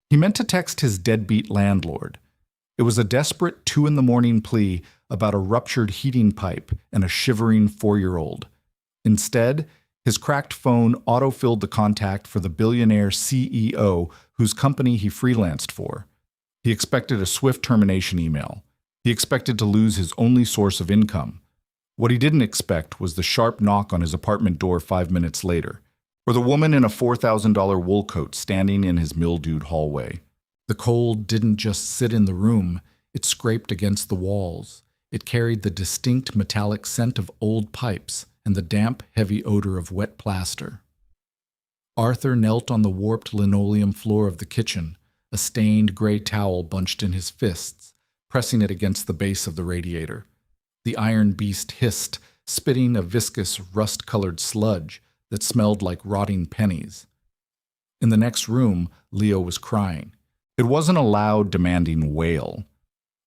He meant to text his deadbeat landlord. It was a desperate 2 in the morning plea about a ruptured heating pipe and a shivering 4-year-old. Instead, his cracked phone autofilled the contact for the billionaire CEO whose company he freelanced for. He expected a swift termination email. He expected to lose his only source of income. What he didn't expect was the sharp knock on his apartment door 5 minutes later, or the woman in a $4,000 wool coat standing in his mildewed hallway. The cold didn't just sit in the room, it scraped against the walls. It carried the distinct metallic scent of old pipes and the damp, heavy odor of wet plaster. Arthur knelt on the warped linoleum floor of the kitchen, a stained gray towel bunched in his fists, pressing it against the base of the radiator. The iron beast hissed, spitting a viscous, rust-colored sludge that smelled like rotting pennies. In the next room, Leo was crying. It wasn't a loud, demanding wail.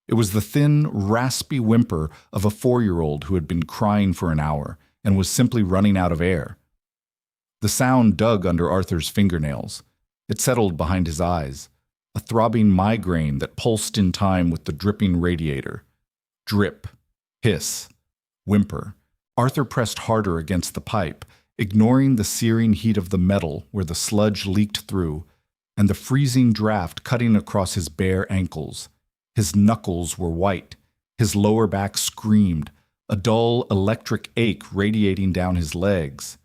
It was the thin, raspy whimper of a 4-year-old who had been crying for an hour and was simply running out of air. The sound dug under Arthur's fingernails. It settled behind his eyes, a throbbing migraine that pulsed in time with the dripping radiator. Drip, hiss, whimper. Arthur pressed harder against the pipe, ignoring the searing heat of the metal where the sludge leaked through, and the freezing draft cutting across his bare ankles. His knuckles were white. His lower back screamed, a dull electric ache radiating down his legs.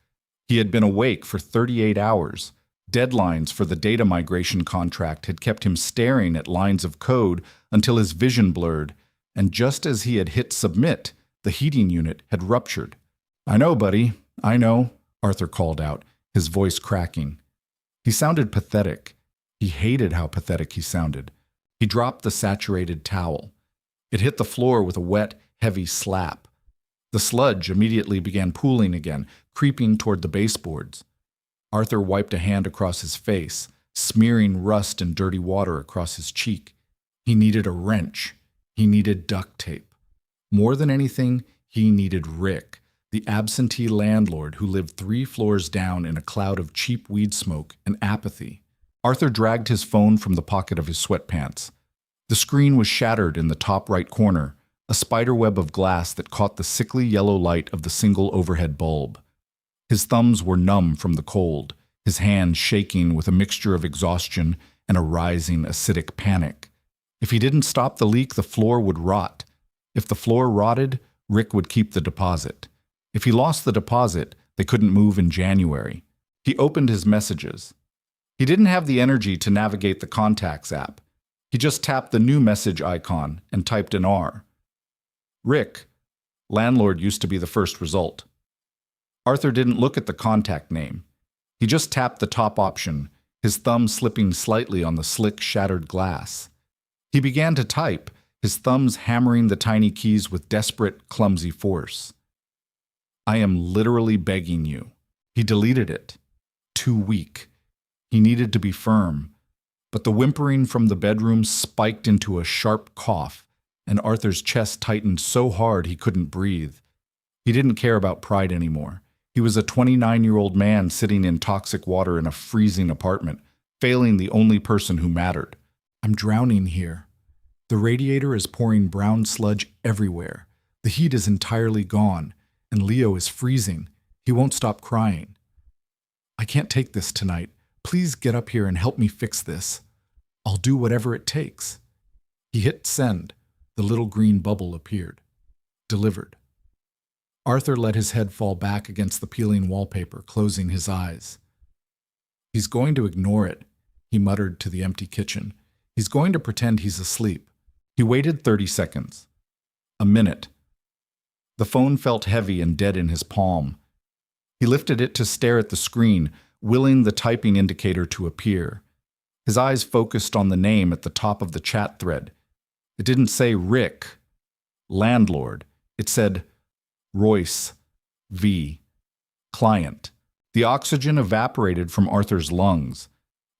He had been awake for 38 hours. Deadlines for the data migration contract had kept him staring at lines of code until his vision blurred, and just as he had hit submit, the heating unit had ruptured. "I know, buddy, I know," Arthur called out, his voice cracking. He sounded pathetic. He hated how pathetic he sounded. He dropped the saturated towel. It hit the floor with a wet, heavy slap. The sludge immediately began pooling again, creeping toward the baseboards. Arthur wiped a hand across his face, smearing rust and dirty water across his cheek. He needed a wrench. He needed duct tape. More than anything, he needed Rick, the absentee landlord who lived 3 floors down in a cloud of cheap weed smoke and apathy. Arthur dragged his phone from the pocket of his sweatpants. The screen was shattered in the top right corner, a spiderweb of glass that caught the sickly yellow light of the single overhead bulb. His thumbs were numb from the cold, his hands shaking with a mixture of exhaustion and a rising acidic panic. If he didn't stop the leak, the floor would rot. If the floor rotted, Rick would keep the deposit. If he lost the deposit, they couldn't move in January. He opened his messages. He didn't have the energy to navigate the Contacts app. He just tapped the new message icon and typed an R. Rick. Landlord used to be the first result. Arthur didn't look at the contact name. He just tapped the top option, his thumb slipping slightly on the slick, shattered glass. He began to type, his thumbs hammering the tiny keys with desperate, clumsy force. "I am literally begging you." He deleted it. Too weak. He needed to be firm. But the whimpering from the bedroom spiked into a sharp cough, and Arthur's chest tightened so hard he couldn't breathe. He didn't care about pride anymore. He was a 29-year-old man sitting in toxic water in a freezing apartment, failing the only person who mattered. "I'm drowning here. The radiator is pouring brown sludge everywhere. The heat is entirely gone, and Leo is freezing. He won't stop crying. I can't take this tonight. Please get up here and help me fix this. I'll do whatever it takes." He hit send. The little green bubble appeared. Delivered. Arthur let his head fall back against the peeling wallpaper, closing his eyes. "He's going to ignore it," he muttered to the empty kitchen. "He's going to pretend he's asleep." He waited 30 seconds. A minute. The phone felt heavy and dead in his palm. He lifted it to stare at the screen, willing the typing indicator to appear. His eyes focused on the name at the top of the chat thread. It didn't say Rick, landlord. It said Royce, V, client. The oxygen evaporated from Arthur's lungs.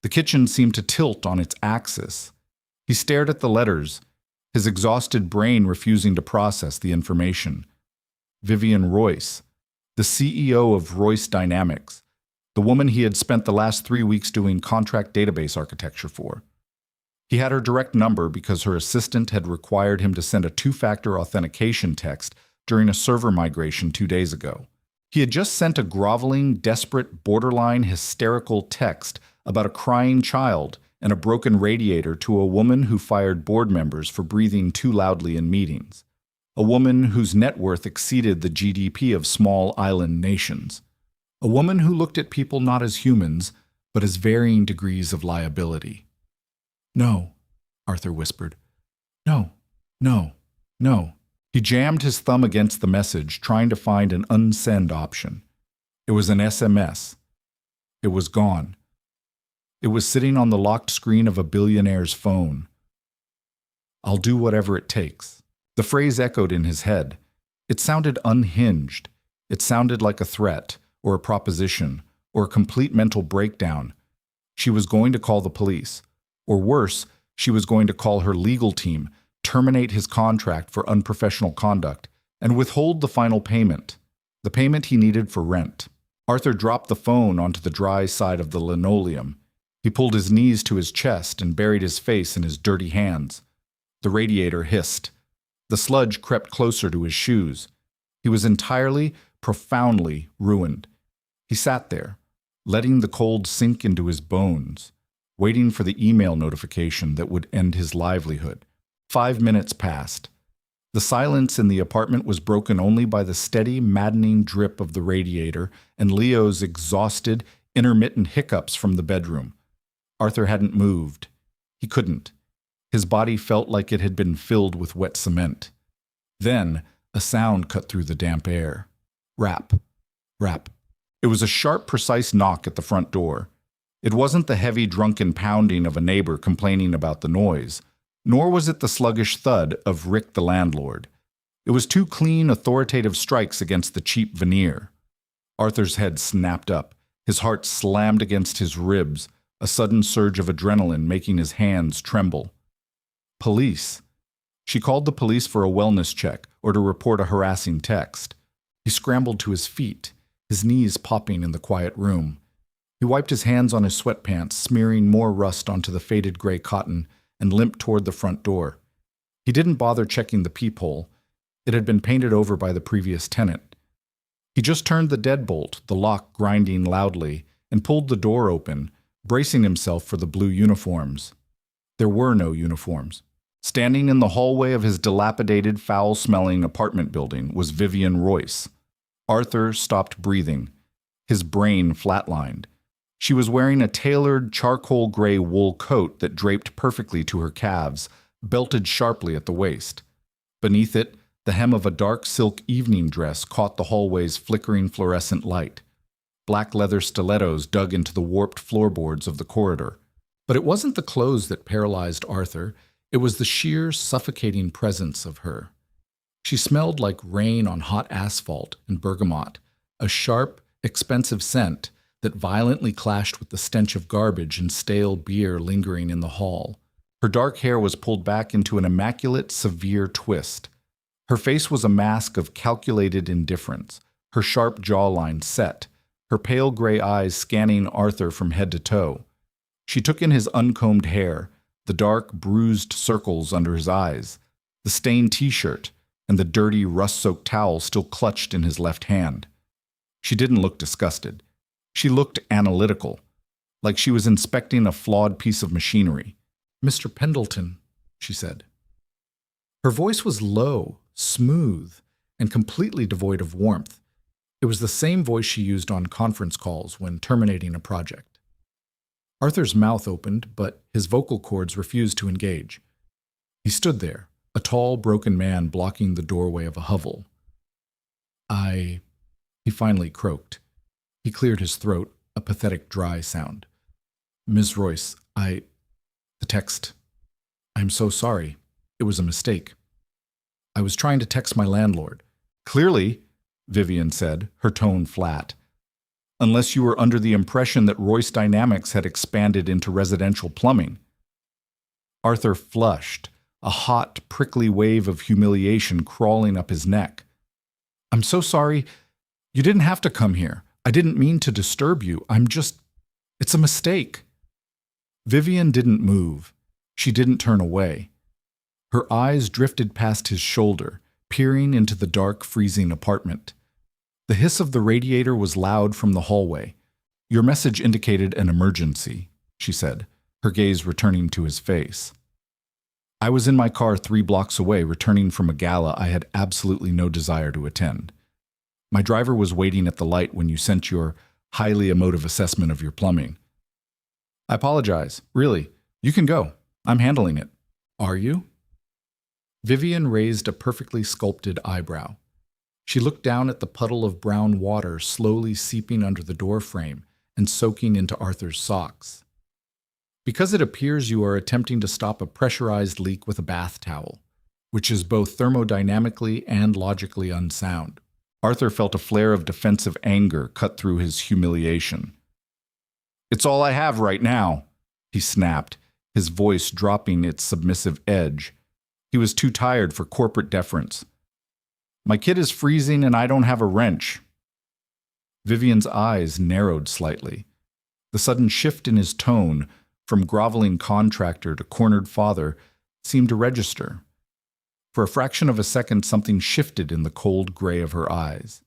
The kitchen seemed to tilt on its axis. He stared at the letters, his exhausted brain refusing to process the information. Vivian Royce, the CEO of Royce Dynamics, the woman he had spent the last 3 weeks doing contract database architecture for. He had her direct number because her assistant had required him to send a two-factor authentication text during a server migration 2 days ago. He had just sent a groveling, desperate, borderline hysterical text about a crying child and a broken radiator to a woman who fired board members for breathing too loudly in meetings. A woman whose net worth exceeded the GDP of small island nations. A woman who looked at people not as humans, but as varying degrees of liability. "No," Arthur whispered. "No, no, no." He jammed his thumb against the message, trying to find an unsend option. It was an SMS. It was gone. It was sitting on the locked screen of a billionaire's phone. "I'll do whatever it takes." The phrase echoed in his head. It sounded unhinged. It sounded like a threat, or a proposition, or a complete mental breakdown. She was going to call the police. Or worse, she was going to call her legal team, terminate his contract for unprofessional conduct, and withhold the final payment, the payment he needed for rent. Arthur dropped the phone onto the dry side of the linoleum. He pulled his knees to his chest and buried his face in his dirty hands. The radiator hissed. The sludge crept closer to his shoes. He was entirely, profoundly ruined. He sat there, letting the cold sink into his bones, waiting for the email notification that would end his livelihood. 5 minutes passed. The silence in the apartment was broken only by the steady, maddening drip of the radiator and Leo's exhausted, intermittent hiccups from the bedroom. Arthur hadn't moved. He couldn't. His body felt like it had been filled with wet cement. Then, a sound cut through the damp air. Rap. Rap. It was a sharp, precise knock at the front door. It wasn't the heavy, drunken pounding of a neighbor complaining about the noise, nor was it the sluggish thud of Rick the landlord. It was two clean, authoritative strikes against the cheap veneer. Arthur's head snapped up. His heart slammed against his ribs, a sudden surge of adrenaline making his hands tremble. Police. She called the police for a wellness check or to report a harassing text. He scrambled to his feet, his knees popping in the quiet room. He wiped his hands on his sweatpants, smearing more rust onto the faded gray cotton, and limped toward the front door. He didn't bother checking the peephole. It had been painted over by the previous tenant. He just turned the deadbolt, the lock grinding loudly, and pulled the door open, bracing himself for the blue uniforms. There were no uniforms. Standing in the hallway of his dilapidated, foul-smelling apartment building was Vivian Royce. Arthur stopped breathing. His brain flatlined. She was wearing a tailored charcoal gray wool coat that draped perfectly to her calves, belted sharply at the waist. Beneath it, the hem of a dark silk evening dress caught the hallway's flickering fluorescent light. Black leather stilettos dug into the warped floorboards of the corridor. But it wasn't the clothes that paralyzed Arthur. It was the sheer, suffocating presence of her. She smelled like rain on hot asphalt and bergamot, a sharp, expensive scent that violently clashed with the stench of garbage and stale beer lingering in the hall. Her dark hair was pulled back into an immaculate, severe twist. Her face was a mask of calculated indifference, her sharp jawline set, her pale gray eyes scanning Arthur from head to toe. She took in his uncombed hair, the dark, bruised circles under his eyes, the stained t-shirt, and the dirty, rust-soaked towel still clutched in his left hand. She didn't look disgusted. She looked analytical, like she was inspecting a flawed piece of machinery. "Mr. Pendleton," she said. Her voice was low, smooth, and completely devoid of warmth. It was the same voice she used on conference calls when terminating a project. Arthur's mouth opened, but his vocal cords refused to engage. He stood there, a tall, broken man blocking the doorway of a hovel. He finally croaked. He cleared his throat, a pathetic, dry sound. "Ms. Royce, the text. I'm so sorry. It was a mistake. I was trying to text my landlord." "Clearly," Vivian said, her tone flat. "Unless you were under the impression that Royce Dynamics had expanded into residential plumbing." Arthur flushed, a hot, prickly wave of humiliation crawling up his neck. "I'm so sorry. You didn't have to come here. I didn't mean to disturb you. It's a mistake." Vivian didn't move. She didn't turn away. Her eyes drifted past his shoulder, peering into the dark, freezing apartment. The hiss of the radiator was loud from the hallway. "Your message indicated an emergency," she said, her gaze returning to his face. "I was in my car 3 blocks away, returning from a gala I had absolutely no desire to attend. My driver was waiting at the light when you sent your highly emotive assessment of your plumbing." "I apologize. Really. You can go. I'm handling it." "Are you?" Vivian raised a perfectly sculpted eyebrow. She looked down at the puddle of brown water slowly seeping under the doorframe and soaking into Arthur's socks. "Because it appears you are attempting to stop a pressurized leak with a bath towel, which is both thermodynamically and logically unsound." Arthur felt a flare of defensive anger cut through his humiliation. "It's all I have right now," he snapped, his voice dropping its submissive edge. He was too tired for corporate deference. "My kid is freezing and I don't have a wrench." Vivian's eyes narrowed slightly. The sudden shift in his tone, from groveling contractor to cornered father, seemed to register. For a fraction of a second, something shifted in the cold gray of her eyes.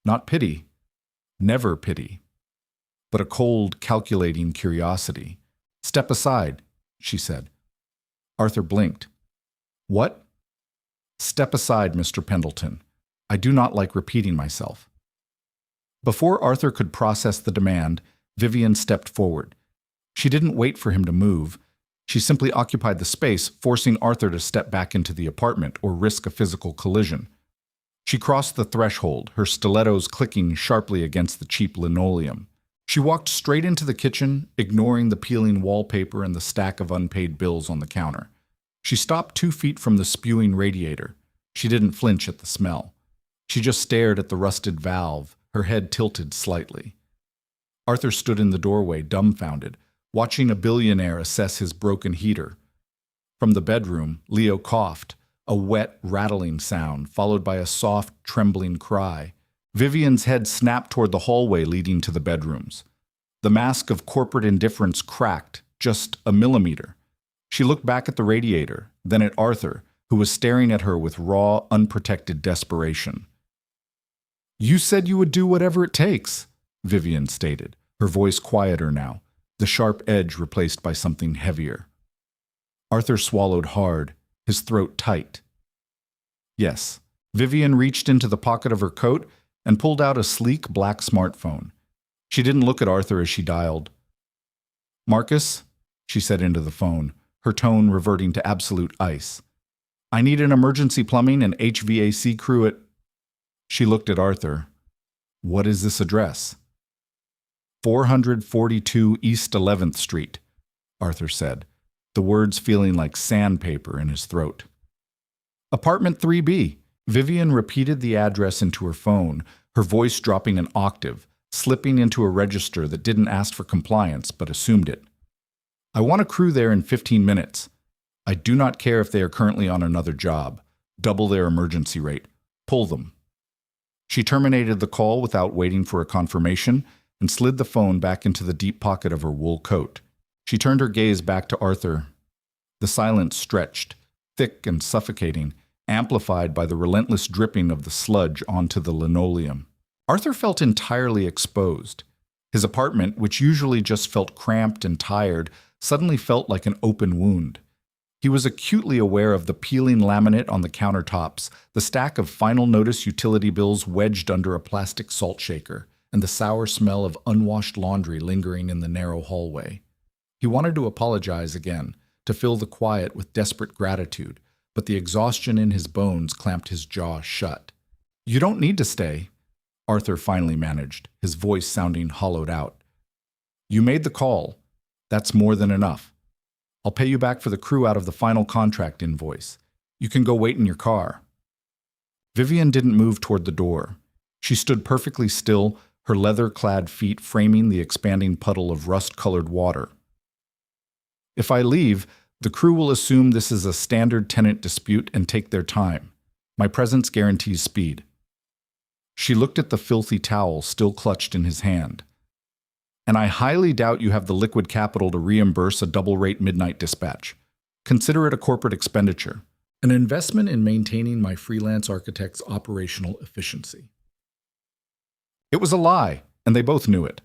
Not pity, never pity, but a cold, calculating curiosity. "Step aside," she said. Arthur blinked. "What?" "Step aside, Mr. Pendleton. I do not like repeating myself." Before Arthur could process the demand, Vivian stepped forward. She didn't wait for him to move. She simply occupied the space, forcing Arthur to step back into the apartment or risk a physical collision. She crossed the threshold, her stilettos clicking sharply against the cheap linoleum. She walked straight into the kitchen, ignoring the peeling wallpaper and the stack of unpaid bills on the counter. She stopped 2 feet from the spewing radiator. She didn't flinch at the smell. She just stared at the rusted valve, her head tilted slightly. Arthur stood in the doorway, dumbfounded, watching a billionaire assess his broken heater. From the bedroom, Leo coughed, a wet, rattling sound, followed by a soft, trembling cry. Vivian's head snapped toward the hallway leading to the bedrooms. The mask of corporate indifference cracked, just a millimeter. She looked back at the radiator, then at Arthur, who was staring at her with raw, unprotected desperation. "You said you would do whatever it takes," Vivian stated, her voice quieter now, the sharp edge replaced by something heavier. Arthur swallowed hard, his throat tight. "Yes." Vivian reached into the pocket of her coat and pulled out a sleek black smartphone. She didn't look at Arthur as she dialed. "Marcus," she said into the phone, her tone reverting to absolute ice. "I need an emergency plumbing and HVAC crew at—" She looked at Arthur. "What is this address?" 442 East 11th Street, Arthur said, the words feeling like sandpaper in his throat. "Apartment 3B. Vivian repeated the address into her phone, her voice dropping an octave, slipping into a register that didn't ask for compliance but assumed it. "I want a crew there in 15 minutes. I do not care if they are currently on another job. Double their emergency rate. Pull them." She terminated the call without waiting for a confirmation and slid the phone back into the deep pocket of her wool coat. She turned her gaze back to Arthur. The silence stretched, thick and suffocating, amplified by the relentless dripping of the sludge onto the linoleum. Arthur felt entirely exposed. His apartment, which usually just felt cramped and tired, suddenly felt like an open wound. He was acutely aware of the peeling laminate on the countertops, the stack of final notice utility bills wedged under a plastic salt shaker, and the sour smell of unwashed laundry lingering in the narrow hallway. He wanted to apologize again, to fill the quiet with desperate gratitude, but the exhaustion in his bones clamped his jaw shut. "You don't need to stay," Arthur finally managed, his voice sounding hollowed out. "You made the call. That's more than enough. I'll pay you back for the crew out of the final contract invoice. You can go wait in your car." Vivian didn't move toward the door. She stood perfectly still, her leather-clad feet framing the expanding puddle of rust-colored water. "If I leave, the crew will assume this is a standard tenant dispute and take their time. My presence guarantees speed." She looked at the filthy towel still clutched in his hand. and I highly doubt you have the liquid capital to reimburse a double-rate midnight dispatch. Consider it a corporate expenditure, an investment in maintaining my freelance architect's operational efficiency." It was a lie, and they both knew it.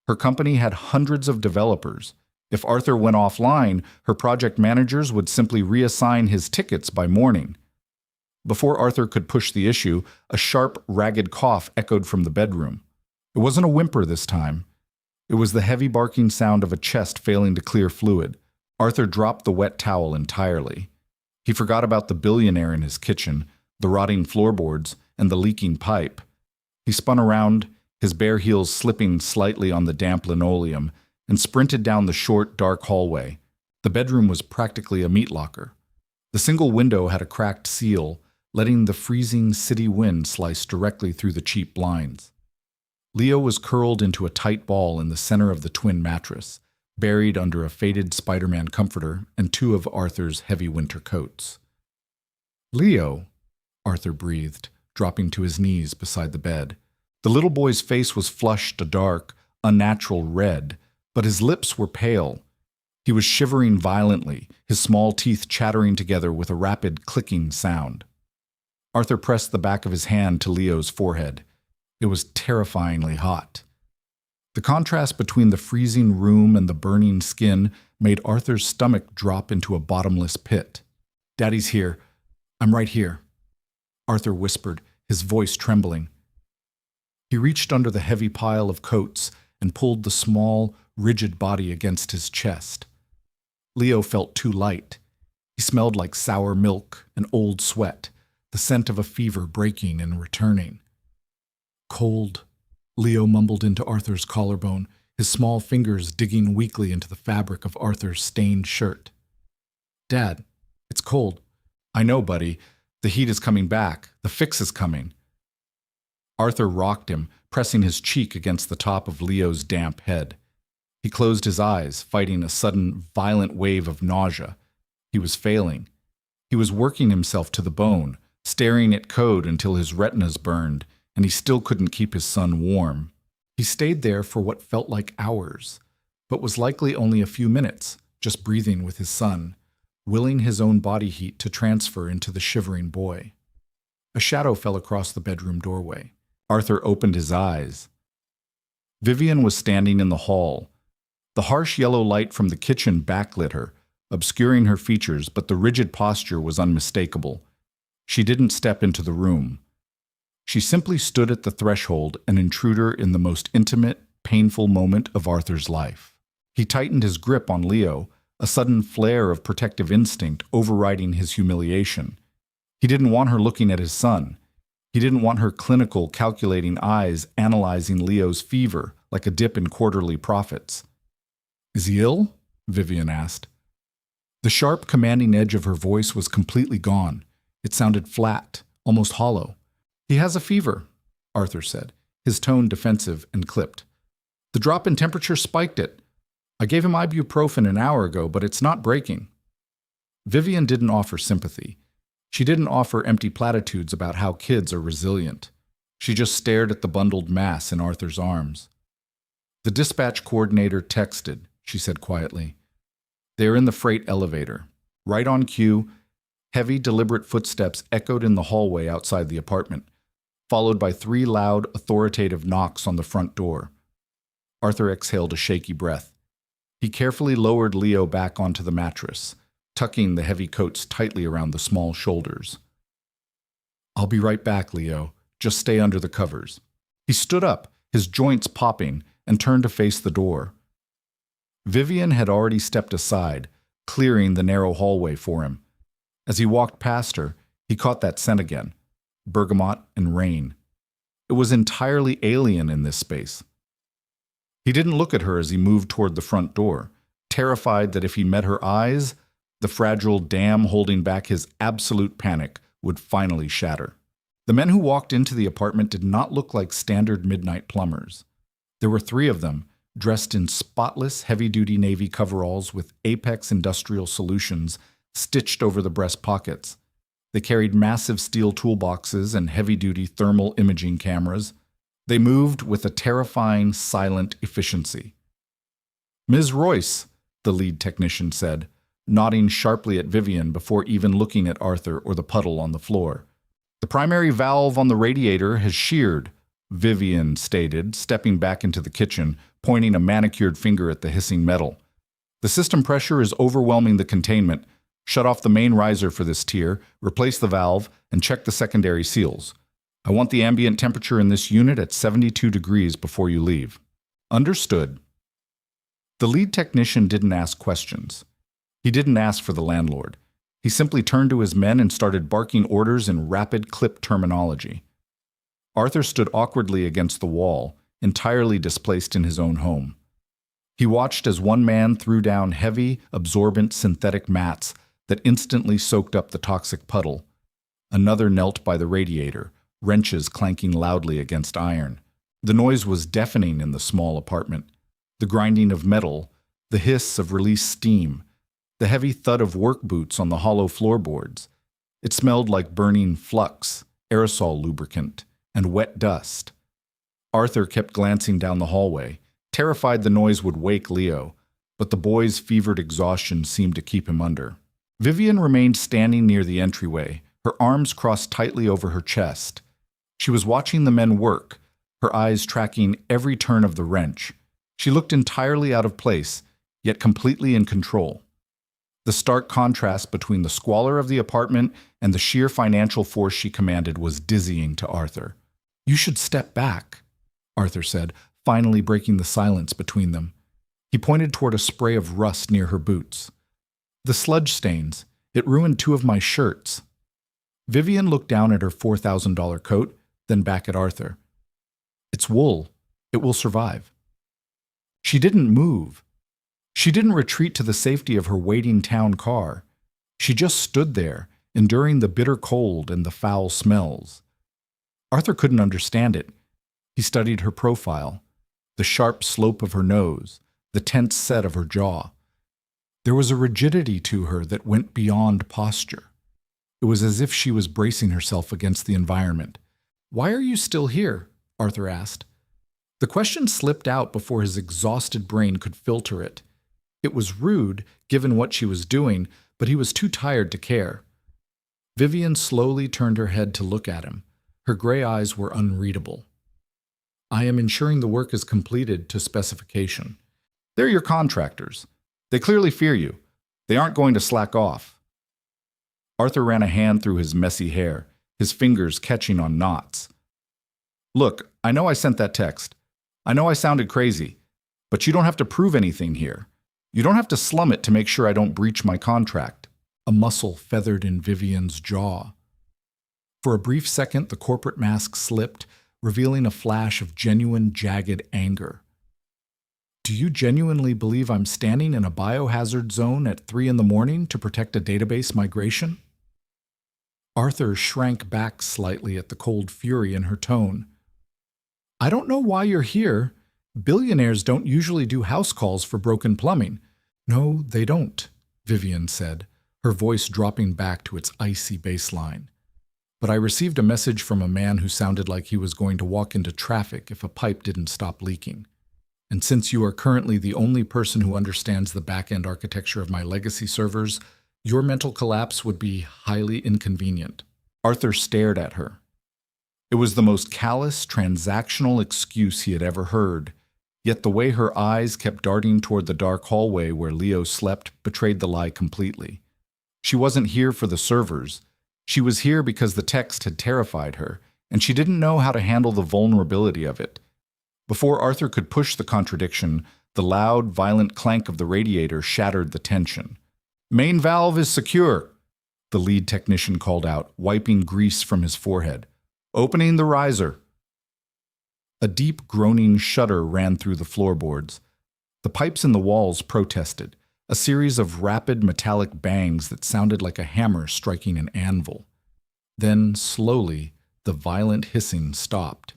Her company had hundreds of developers. If Arthur went offline, her project managers would simply reassign his tickets by morning. Before Arthur could push the issue, a sharp, ragged cough echoed from the bedroom. It wasn't a whimper this time. It was the heavy barking sound of a chest failing to clear fluid. Arthur dropped the wet towel entirely. He forgot about the billionaire in his kitchen, the rotting floorboards, and the leaking pipe. He spun around, his bare heels slipping slightly on the damp linoleum, and sprinted down the short, dark hallway. The bedroom was practically a meat locker. The single window had a cracked seal, letting the freezing city wind slice directly through the cheap blinds. Leo was curled into a tight ball in the center of the twin mattress, buried under a faded Spider-Man comforter and two of Arthur's heavy winter coats. "Leo," Arthur breathed, dropping to his knees beside the bed. The little boy's face was flushed a dark, unnatural red, but his lips were pale. He was shivering violently, his small teeth chattering together with a rapid clicking sound. Arthur pressed the back of his hand to Leo's forehead. It was terrifyingly hot. The contrast between the freezing room and the burning skin made Arthur's stomach drop into a bottomless pit. "Daddy's here. I'm right here," Arthur whispered, his voice trembling. He reached under the heavy pile of coats and pulled the small, rigid body against his chest. Leo felt too light. He smelled like sour milk and old sweat, the scent of a fever breaking and returning. "Cold," Leo mumbled into Arthur's collarbone, his small fingers digging weakly into the fabric of Arthur's stained shirt. "Dad, it's cold." "I know, buddy. The heat is coming back. The fix is coming." Arthur rocked him, pressing his cheek against the top of Leo's damp head. He closed his eyes, fighting a sudden, violent wave of nausea. He was failing. He was working himself to the bone, staring at code until his retinas burned, and he still couldn't keep his son warm. He stayed there for what felt like hours, but was likely only a few minutes, just breathing with his son, willing his own body heat to transfer into the shivering boy. A shadow fell across the bedroom doorway. Arthur opened his eyes. Vivian was standing in the hall. The harsh yellow light from the kitchen backlit her, obscuring her features, but the rigid posture was unmistakable. She didn't step into the room. She simply stood at the threshold, an intruder in the most intimate, painful moment of Arthur's life. He tightened his grip on Leo, a sudden flare of protective instinct overriding his humiliation. He didn't want her looking at his son. He didn't want her clinical, calculating eyes analyzing Leo's fever like a dip in quarterly profits. "Is he ill?" Vivian asked. The sharp, commanding edge of her voice was completely gone. It sounded flat, almost hollow. "He has a fever," Arthur said, his tone defensive and clipped. "The drop in temperature spiked it. I gave him ibuprofen an hour ago, but it's not breaking." Vivian didn't offer sympathy. She didn't offer empty platitudes about how kids are resilient. She just stared at the bundled mass in Arthur's arms. "The dispatch coordinator texted," she said quietly. "They're in the freight elevator. Right on cue, heavy, deliberate footsteps echoed in the hallway outside the apartment, followed by 3 loud, authoritative knocks on the front door. Arthur exhaled a shaky breath. He carefully lowered Leo back onto the mattress, tucking the heavy coats tightly around the small shoulders. "I'll be right back, Leo. Just stay under the covers." He stood up, his joints popping, and turned to face the door. Vivian had already stepped aside, clearing the narrow hallway for him. As he walked past her, he caught that scent again, bergamot and rain. It was entirely alien in this space. He didn't look at her as he moved toward the front door, terrified that if he met her eyes, the fragile dam holding back his absolute panic would finally shatter. The men who walked into the apartment did not look like standard midnight plumbers. There were 3 of them, dressed in spotless, heavy-duty Navy coveralls with Apex Industrial Solutions stitched over the breast pockets. They carried massive steel toolboxes and heavy-duty thermal imaging cameras. They moved with a terrifying, silent efficiency. Ms. Royce, the lead technician said, nodding sharply at Vivian before even looking at Arthur or the puddle on the floor. The primary valve on the radiator has sheared, Vivian stated, stepping back into the kitchen, pointing a manicured finger at the hissing metal. The system pressure is overwhelming the containment. Shut off the main riser for this tier, replace the valve, and check the secondary seals. I want the ambient temperature in this unit at 72 degrees before you leave. Understood. The lead technician didn't ask questions. He didn't ask for the landlord. He simply turned to his men and started barking orders in rapid clip terminology. Arthur stood awkwardly against the wall, entirely displaced in his own home. He watched as one man threw down heavy, absorbent synthetic mats that instantly soaked up the toxic puddle. Another knelt by the radiator, wrenches clanking loudly against iron. The noise was deafening in the small apartment. The grinding of metal, the hiss of released steam, the heavy thud of work boots on the hollow floorboards. It smelled like burning flux, aerosol lubricant, and wet dust. Arthur kept glancing down the hallway, terrified the noise would wake Leo, but the boy's fevered exhaustion seemed to keep him under. Vivian remained standing near the entryway, her arms crossed tightly over her chest. She was watching the men work, her eyes tracking every turn of the wrench. She looked entirely out of place, yet completely in control. The stark contrast between the squalor of the apartment and the sheer financial force she commanded was dizzying to Arthur. "You should step back," Arthur said, finally breaking the silence between them. He pointed toward a spray of rust near her boots. "The sludge stains. It ruined 2 of my shirts." Vivian looked down at her $4,000 coat, then back at Arthur. "It's wool. It will survive." She didn't move. She didn't retreat to the safety of her waiting town car. She just stood there, enduring the bitter cold and the foul smells. Arthur couldn't understand it. He studied her profile, the sharp slope of her nose, the tense set of her jaw. There was a rigidity to her that went beyond posture. It was as if she was bracing herself against the environment. "Why are you still here?" Arthur asked. The question slipped out before his exhausted brain could filter it. It was rude, given what she was doing, but he was too tired to care. Vivian slowly turned her head to look at him. Her gray eyes were unreadable. "I am ensuring the work is completed to specification. They're your contractors. They clearly fear you. They aren't going to slack off." Arthur ran a hand through his messy hair, his fingers catching on knots. "Look, I know I sent that text. I know I sounded crazy, but you don't have to prove anything here. You don't have to slum it to make sure I don't breach my contract." A muscle feathered in Vivian's jaw. For a brief second, the corporate mask slipped, revealing a flash of genuine, jagged anger. "Do you genuinely believe I'm standing in a biohazard zone at 3 a.m. to protect a database migration?" Arthur shrank back slightly at the cold fury in her tone. "I don't know why you're here. Billionaires don't usually do house calls for broken plumbing." "No, they don't," Vivian said, her voice dropping back to its icy baseline. "But I received a message from a man who sounded like he was going to walk into traffic if a pipe didn't stop leaking. And since you are currently the only person who understands the back-end architecture of my legacy servers, your mental collapse would be highly inconvenient." Arthur stared at her. It was the most callous, transactional excuse he had ever heard, yet the way her eyes kept darting toward the dark hallway where Leo slept betrayed the lie completely. She wasn't here for the servers. She was here because the text had terrified her, and she didn't know how to handle the vulnerability of it. Before Arthur could push the contradiction, the loud, violent clank of the radiator shattered the tension. "Main valve is secure," the lead technician called out, wiping grease from his forehead. "Opening the riser." A deep, groaning shudder ran through the floorboards. The pipes in the walls protested, a series of rapid metallic bangs that sounded like a hammer striking an anvil. Then, slowly, the violent hissing stopped.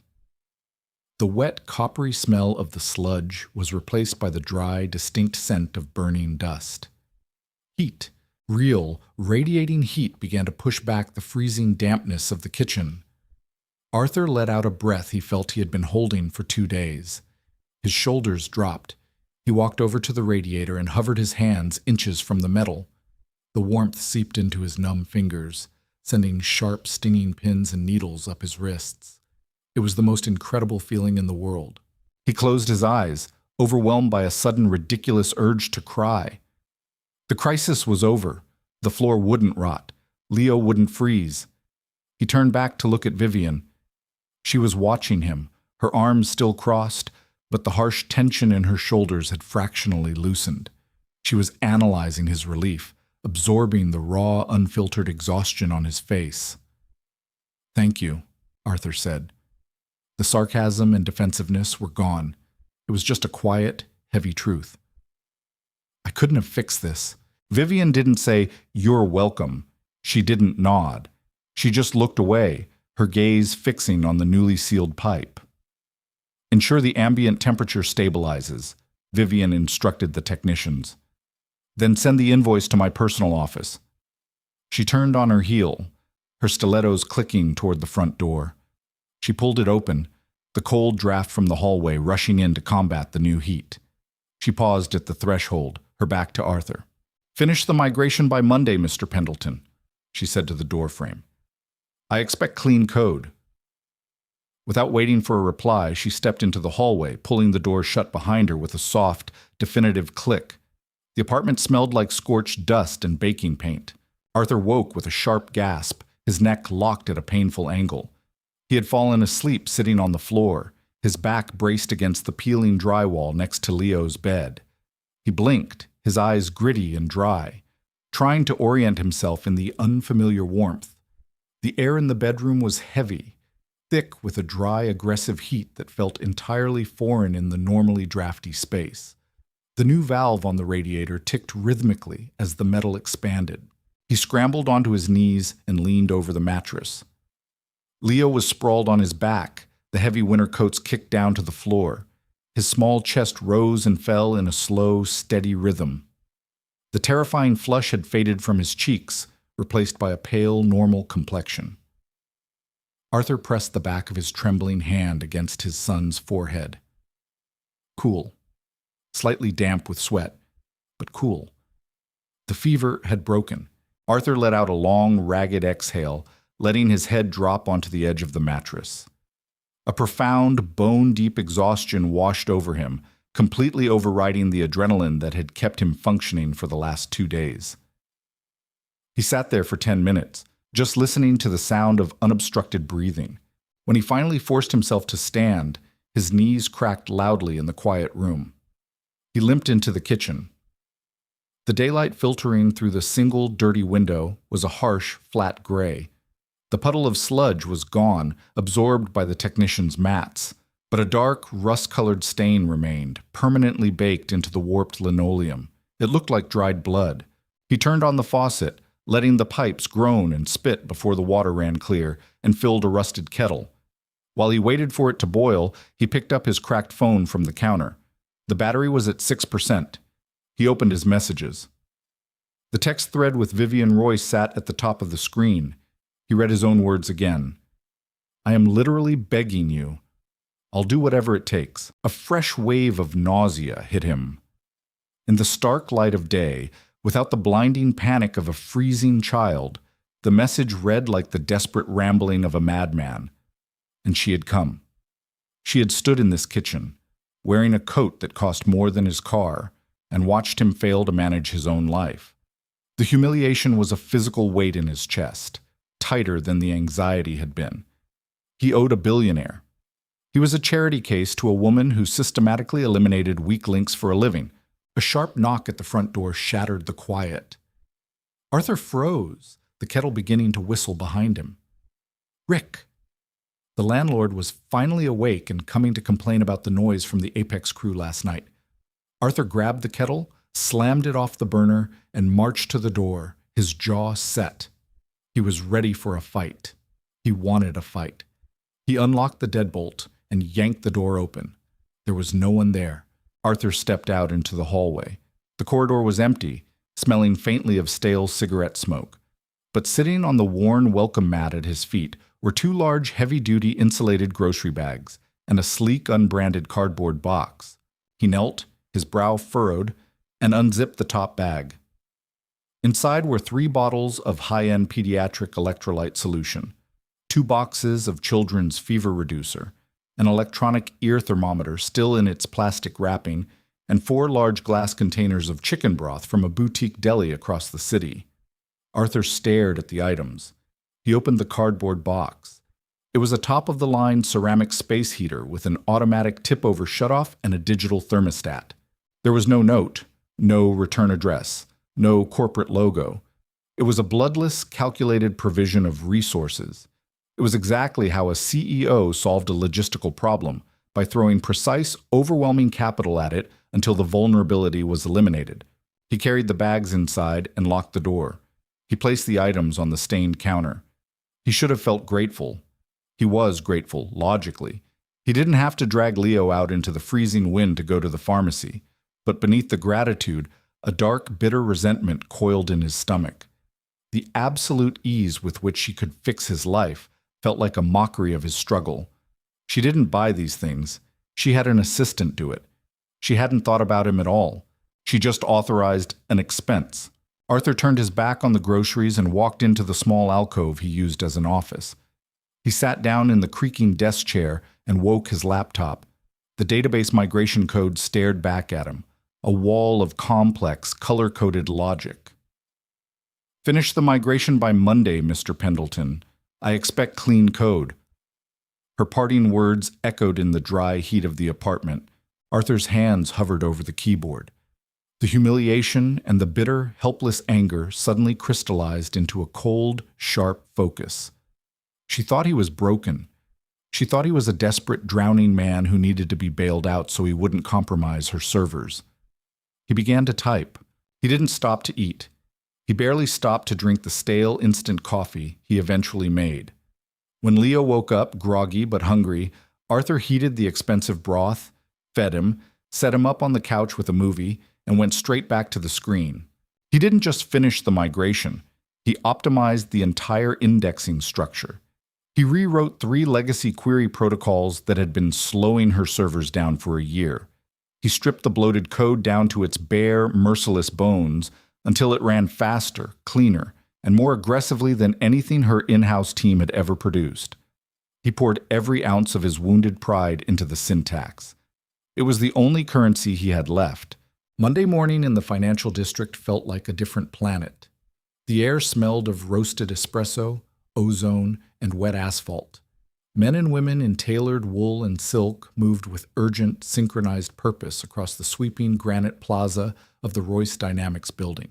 The wet, coppery smell of the sludge was replaced by the dry, distinct scent of burning dust. Heat, real, radiating heat began to push back the freezing dampness of the kitchen. Arthur let out a breath he felt he had been holding for 2 days. His shoulders dropped. He walked over to the radiator and hovered his hands inches from the metal. The warmth seeped into his numb fingers, sending sharp, stinging pins and needles up his wrists. It was the most incredible feeling in the world. He closed his eyes, overwhelmed by a sudden ridiculous urge to cry. The crisis was over. The floor wouldn't rot. Leo wouldn't freeze. He turned back to look at Vivian. She was watching him, her arms still crossed, but the harsh tension in her shoulders had fractionally loosened. She was analyzing his relief, absorbing the raw, unfiltered exhaustion on his face. "Thank you," Arthur said. The sarcasm and defensiveness were gone. It was just a quiet, heavy truth. "I couldn't have fixed this." Vivian didn't say, "You're welcome." She didn't nod. She just looked away, her gaze fixing on the newly sealed pipe. "Ensure the ambient temperature stabilizes," Vivian instructed the technicians. "Then send the invoice to my personal office." She turned on her heel, her stilettos clicking toward the front door. She pulled it open, the cold draft from the hallway rushing in to combat the new heat. She paused at the threshold, her back to Arthur. "Finish the migration by Monday, Mr. Pendleton," she said to the doorframe. "I expect clean code." Without waiting for a reply, she stepped into the hallway, pulling the door shut behind her with a soft, definitive click. The apartment smelled like scorched dust and baking paint. Arthur woke with a sharp gasp, his neck locked at a painful angle. He had fallen asleep sitting on the floor, his back braced against the peeling drywall next to Leo's bed. He blinked, his eyes gritty and dry, trying to orient himself in the unfamiliar warmth. The air in the bedroom was heavy, thick with a dry, aggressive heat that felt entirely foreign in the normally drafty space. The new valve on the radiator ticked rhythmically as the metal expanded. He scrambled onto his knees and leaned over the mattress. Leo was sprawled on his back, the heavy winter coats kicked down to the floor. His small chest rose and fell in a slow, steady rhythm. The terrifying flush had faded from his cheeks, replaced by a pale, normal complexion. Arthur pressed the back of his trembling hand against his son's forehead. Cool. Slightly damp with sweat, but cool. The fever had broken. Arthur let out a long, ragged exhale, letting his head drop onto the edge of the mattress. A profound, bone-deep exhaustion washed over him, completely overriding the adrenaline that had kept him functioning for the last 2 days. He sat there for 10 minutes, just listening to the sound of unobstructed breathing. When he finally forced himself to stand, his knees cracked loudly in the quiet room. He limped into the kitchen. The daylight filtering through the single dirty window was a harsh, flat gray. The puddle of sludge was gone, absorbed by the technician's mats, but a dark, rust-colored stain remained, permanently baked into the warped linoleum. It looked like dried blood. He turned on the faucet, letting the pipes groan and spit before the water ran clear, and filled a rusted kettle. While he waited for it to boil, he picked up his cracked phone from the counter. The battery was at 6%. He opened his messages. The text thread with Vivian Roy sat at the top of the screen. He read his own words again. "I am literally begging you. I'll do whatever it takes." A fresh wave of nausea hit him. In the stark light of day, without the blinding panic of a freezing child, the message read like the desperate rambling of a madman. And she had come. She had stood in this kitchen, wearing a coat that cost more than his car, and watched him fail to manage his own life. The humiliation was a physical weight in his chest, tighter than the anxiety had been. He owed a billionaire. He was a charity case to a woman who systematically eliminated weak links for a living. A sharp knock at the front door shattered the quiet. Arthur froze, the kettle beginning to whistle behind him. "Rick!" The landlord was finally awake and coming to complain about the noise from the Apex crew last night. Arthur grabbed the kettle, slammed it off the burner, and marched to the door, his jaw set. He was ready for a fight. He wanted a fight. He unlocked the deadbolt and yanked the door open. There was no one there. Arthur stepped out into the hallway. The corridor was empty, smelling faintly of stale cigarette smoke. But sitting on the worn welcome mat at his feet were 2 large, heavy-duty insulated grocery bags and a sleek, unbranded cardboard box. He knelt his brow furrowed, and unzipped the top bag. Inside were 3 bottles of high-end pediatric electrolyte solution, 2 boxes of children's fever reducer, an electronic ear thermometer still in its plastic wrapping, and 4 large glass containers of chicken broth from a boutique deli across the city. Arthur stared at the items. He opened the cardboard box. It was a top-of-the-line ceramic space heater with an automatic tip-over shutoff and a digital thermostat. There was no note, no return address, no corporate logo. It was a bloodless, calculated provision of resources. It was exactly how a CEO solved a logistical problem, by throwing precise, overwhelming capital at it until the vulnerability was eliminated. He carried the bags inside and locked the door. He placed the items on the stained counter. He should have felt grateful. He was grateful, logically. He didn't have to drag Leo out into the freezing wind to go to the pharmacy. But beneath the gratitude, a dark, bitter resentment coiled in his stomach. The absolute ease with which she could fix his life felt like a mockery of his struggle. She didn't buy these things. She had an assistant do it. She hadn't thought about him at all. She just authorized an expense. Arthur turned his back on the groceries and walked into the small alcove he used as an office. He sat down in the creaking desk chair and woke his laptop. The database migration code stared back at him, a wall of complex, color-coded logic. "Finish the migration by Monday, Mr. Pendleton. I expect clean code." Her parting words echoed in the dry heat of the apartment. Arthur's hands hovered over the keyboard. The humiliation and the bitter, helpless anger suddenly crystallized into a cold, sharp focus. She thought he was broken. She thought he was a desperate, drowning man who needed to be bailed out so he wouldn't compromise her servers. He began to type. He didn't stop to eat. He barely stopped to drink the stale instant coffee he eventually made. When Leo woke up, groggy but hungry, Arthur heated the expensive broth, fed him, set him up on the couch with a movie, and went straight back to the screen. He didn't just finish the migration. He optimized the entire indexing structure. He rewrote 3 legacy query protocols that had been slowing her servers down for a year. He stripped the bloated code down to its bare, merciless bones until it ran faster, cleaner, and more aggressively than anything her in-house team had ever produced. He poured every ounce of his wounded pride into the syntax. It was the only currency he had left. Monday morning in the financial district felt like a different planet. The air smelled of roasted espresso, ozone, and wet asphalt. Men and women in tailored wool and silk moved with urgent, synchronized purpose across the sweeping granite plaza of the Royce Dynamics building.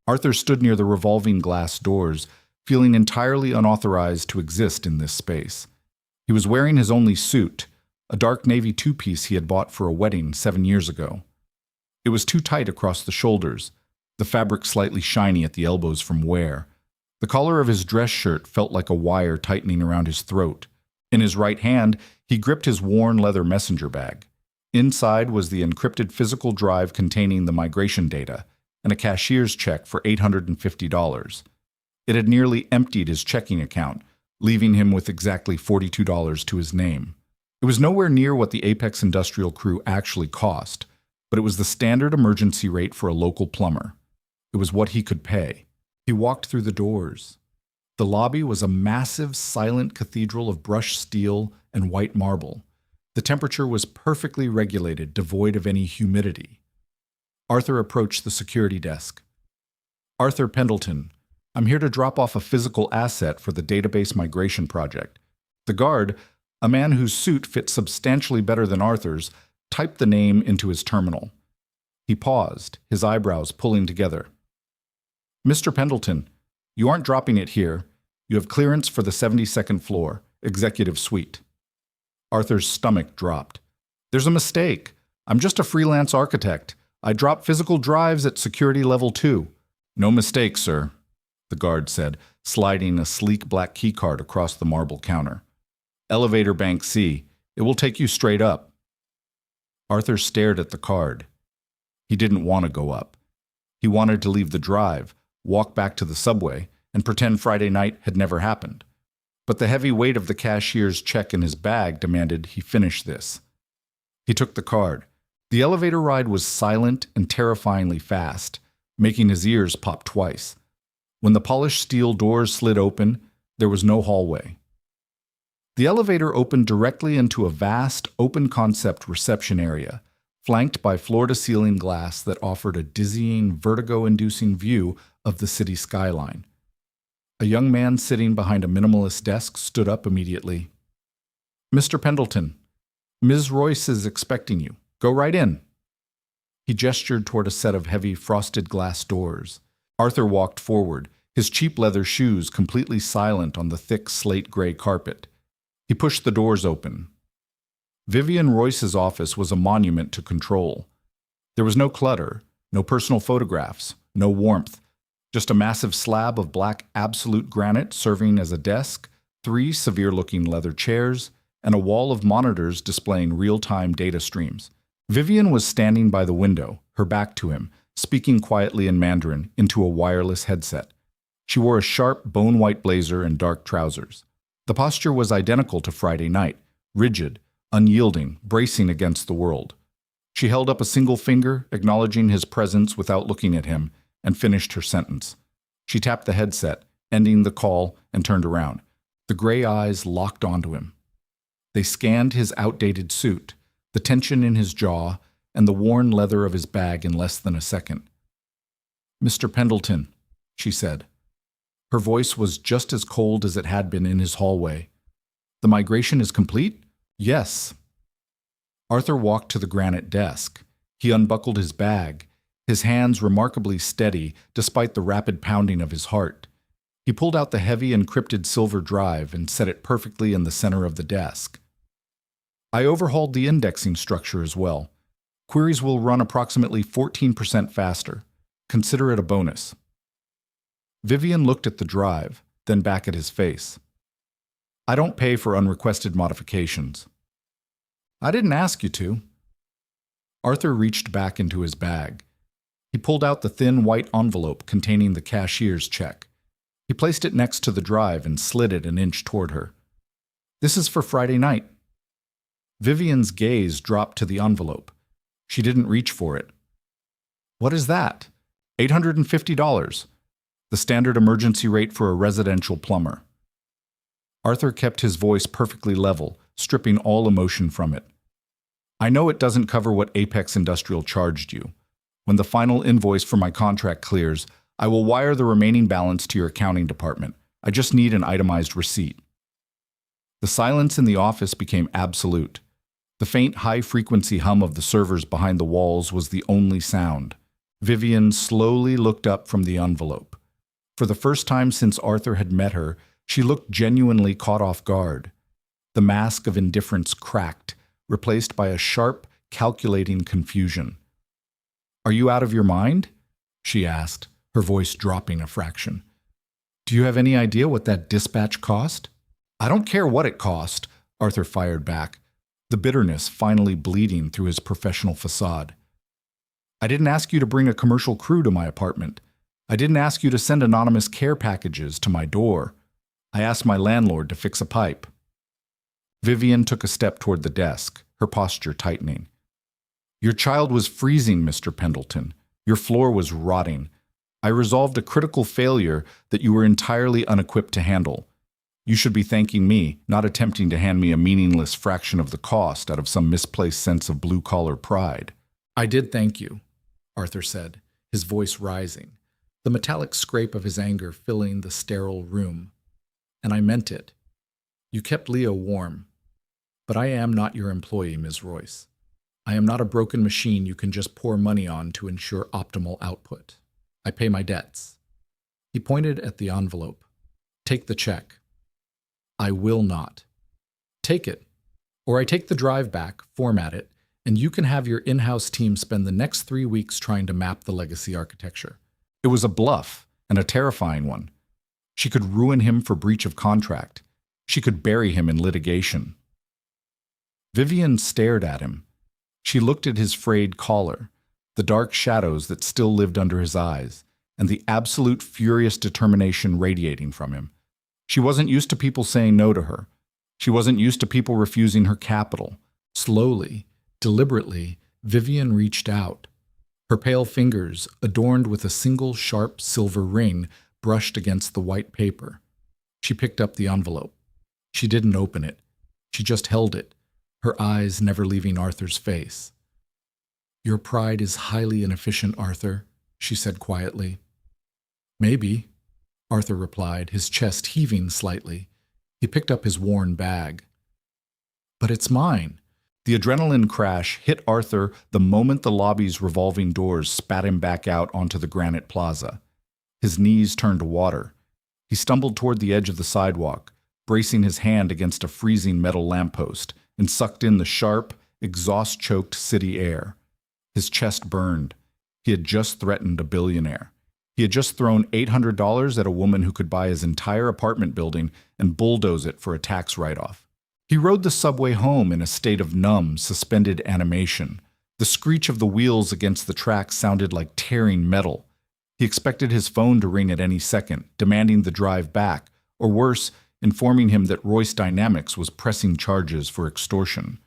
Arthur stood near the revolving glass doors, feeling entirely unauthorized to exist in this space. He was wearing his only suit, a dark navy two-piece he had bought for a wedding 7 years ago. It was too tight across the shoulders, the fabric slightly shiny at the elbows from wear. The collar of his dress shirt felt like a wire tightening around his throat. In his right hand, he gripped his worn leather messenger bag. Inside was the encrypted physical drive containing the migration data and a cashier's check for $850. It had nearly emptied his checking account, leaving him with exactly $42 to his name. It was nowhere near what the Apex Industrial crew actually cost, but it was the standard emergency rate for a local plumber. It was what he could pay. He walked through the doors. The lobby was a massive, silent cathedral of brushed steel and white marble. The temperature was perfectly regulated, devoid of any humidity. Arthur approached the security desk. "Arthur Pendleton, I'm here to drop off a physical asset for the database migration project." The guard, a man whose suit fit substantially better than Arthur's, typed the name into his terminal. He paused, his eyebrows pulling together. "Mr. Pendleton, you aren't dropping it here. You have clearance for the 72nd floor, executive suite." Arthur's stomach dropped. "There's a mistake. I'm just a freelance architect. I drop physical drives at security level 2. "No mistake, sir," the guard said, sliding a sleek black keycard across the marble counter. "Elevator bank C. It will take you straight up." Arthur stared at the card. He didn't want to go up. He wanted to leave the drive, walk back to the subway, and pretend Friday night had never happened. But the heavy weight of the cashier's check in his bag demanded he finish this. He took the card. The elevator ride was silent and terrifyingly fast, making his ears pop twice. When the polished steel doors slid open, there was no hallway. The elevator opened directly into a vast, open-concept reception area, flanked by floor-to-ceiling glass that offered a dizzying, vertigo-inducing view of the city skyline. A young man sitting behind a minimalist desk stood up immediately. "Mr. Pendleton, Ms. Royce is expecting you. Go right in." He gestured toward a set of heavy, frosted glass doors. Arthur walked forward, his cheap leather shoes completely silent on the thick slate-gray carpet. He pushed the doors open. Vivian Royce's office was a monument to control. There was no clutter, no personal photographs, no warmth, just a massive slab of black absolute granite serving as a desk, 3 severe-looking leather chairs, and a wall of monitors displaying real-time data streams. Vivian was standing by the window, her back to him, speaking quietly in Mandarin into a wireless headset. She wore a sharp, bone-white blazer and dark trousers. The posture was identical to Friday night, rigid, unyielding, bracing against the world. She held up a single finger, acknowledging his presence without looking at him, and finished her sentence. She tapped the headset, ending the call, and turned around. The gray eyes locked onto him. They scanned his outdated suit, the tension in his jaw, and the worn leather of his bag in less than a second. "Mr. Pendleton," she said. Her voice was just as cold as it had been in his hallway. "The migration is complete?" "Yes." Arthur walked to the granite desk. He unbuckled his bag, his hands remarkably steady despite the rapid pounding of his heart. He pulled out the heavy encrypted silver drive and set it perfectly in the center of the desk. "I overhauled the indexing structure as well. Queries will run approximately 14% faster. Consider it a bonus." Vivian looked at the drive, then back at his face. "I don't pay for unrequested modifications." "I didn't ask you to." Arthur reached back into his bag. He pulled out the thin white envelope containing the cashier's check. He placed it next to the drive and slid it an inch toward her. "This is for Friday night." Vivian's gaze dropped to the envelope. She didn't reach for it. "What is that?" $850. The standard emergency rate for a residential plumber. Arthur kept his voice perfectly level, stripping all emotion from it. "I know it doesn't cover what Apex Industrial charged you. When the final invoice for my contract clears, I will wire the remaining balance to your accounting department. I just need an itemized receipt." The silence in the office became absolute. The faint, high-frequency hum of the servers behind the walls was the only sound. Vivian slowly looked up from the envelope. For the first time since Arthur had met her, she looked genuinely caught off guard. The mask of indifference cracked, replaced by a sharp, calculating confusion. "Are you out of your mind?" she asked, her voice dropping a fraction. "Do you have any idea what that dispatch cost?" "I don't care what it cost," Arthur fired back, the bitterness finally bleeding through his professional facade. "I didn't ask you to bring a commercial crew to my apartment. I didn't ask you to send anonymous care packages to my door. I asked my landlord to fix a pipe." Vivian took a step toward the desk, her posture tightening. "Your child was freezing, Mr. Pendleton. Your floor was rotting. I resolved a critical failure that you were entirely unequipped to handle. You should be thanking me, not attempting to hand me a meaningless fraction of the cost out of some misplaced sense of blue-collar pride." "I did thank you," Arthur said, his voice rising, the metallic scrape of his anger filling the sterile room. "And I meant it. You kept Leo warm. But I am not your employee, Ms. Royce. I am not a broken machine you can just pour money on to ensure optimal output. I pay my debts." He pointed at the envelope. "Take the check." "I will not." "Take it. Or I take the drive back, format it, and you can have your in-house team spend the next 3 weeks trying to map the legacy architecture." It was a bluff, and a terrifying one. She could ruin him for breach of contract. She could bury him in litigation. Vivian stared at him. She looked at his frayed collar, the dark shadows that still lived under his eyes, and the absolute furious determination radiating from him. She wasn't used to people saying no to her. She wasn't used to people refusing her capital. Slowly, deliberately, Vivian reached out. Her pale fingers, adorned with a single sharp silver ring, brushed against the white paper. She picked up the envelope. She didn't open it. She just held it, her eyes never leaving Arthur's face. "Your pride is highly inefficient, Arthur," she said quietly. "Maybe," Arthur replied, his chest heaving slightly. He picked up his worn bag. "But it's mine." The adrenaline crash hit Arthur the moment the lobby's revolving doors spat him back out onto the granite plaza. His knees turned to water. He stumbled toward the edge of the sidewalk, bracing his hand against a freezing metal lamppost, and sucked in the sharp, exhaust-choked city air. His chest burned. He had just threatened a billionaire. He had just thrown $800 at a woman who could buy his entire apartment building and bulldoze it for a tax write-off. He rode the subway home in a state of numb, suspended animation. The screech of the wheels against the tracks sounded like tearing metal. He expected his phone to ring at any second, demanding the drive back, or worse, informing him that Royce Dynamics was pressing charges for extortion.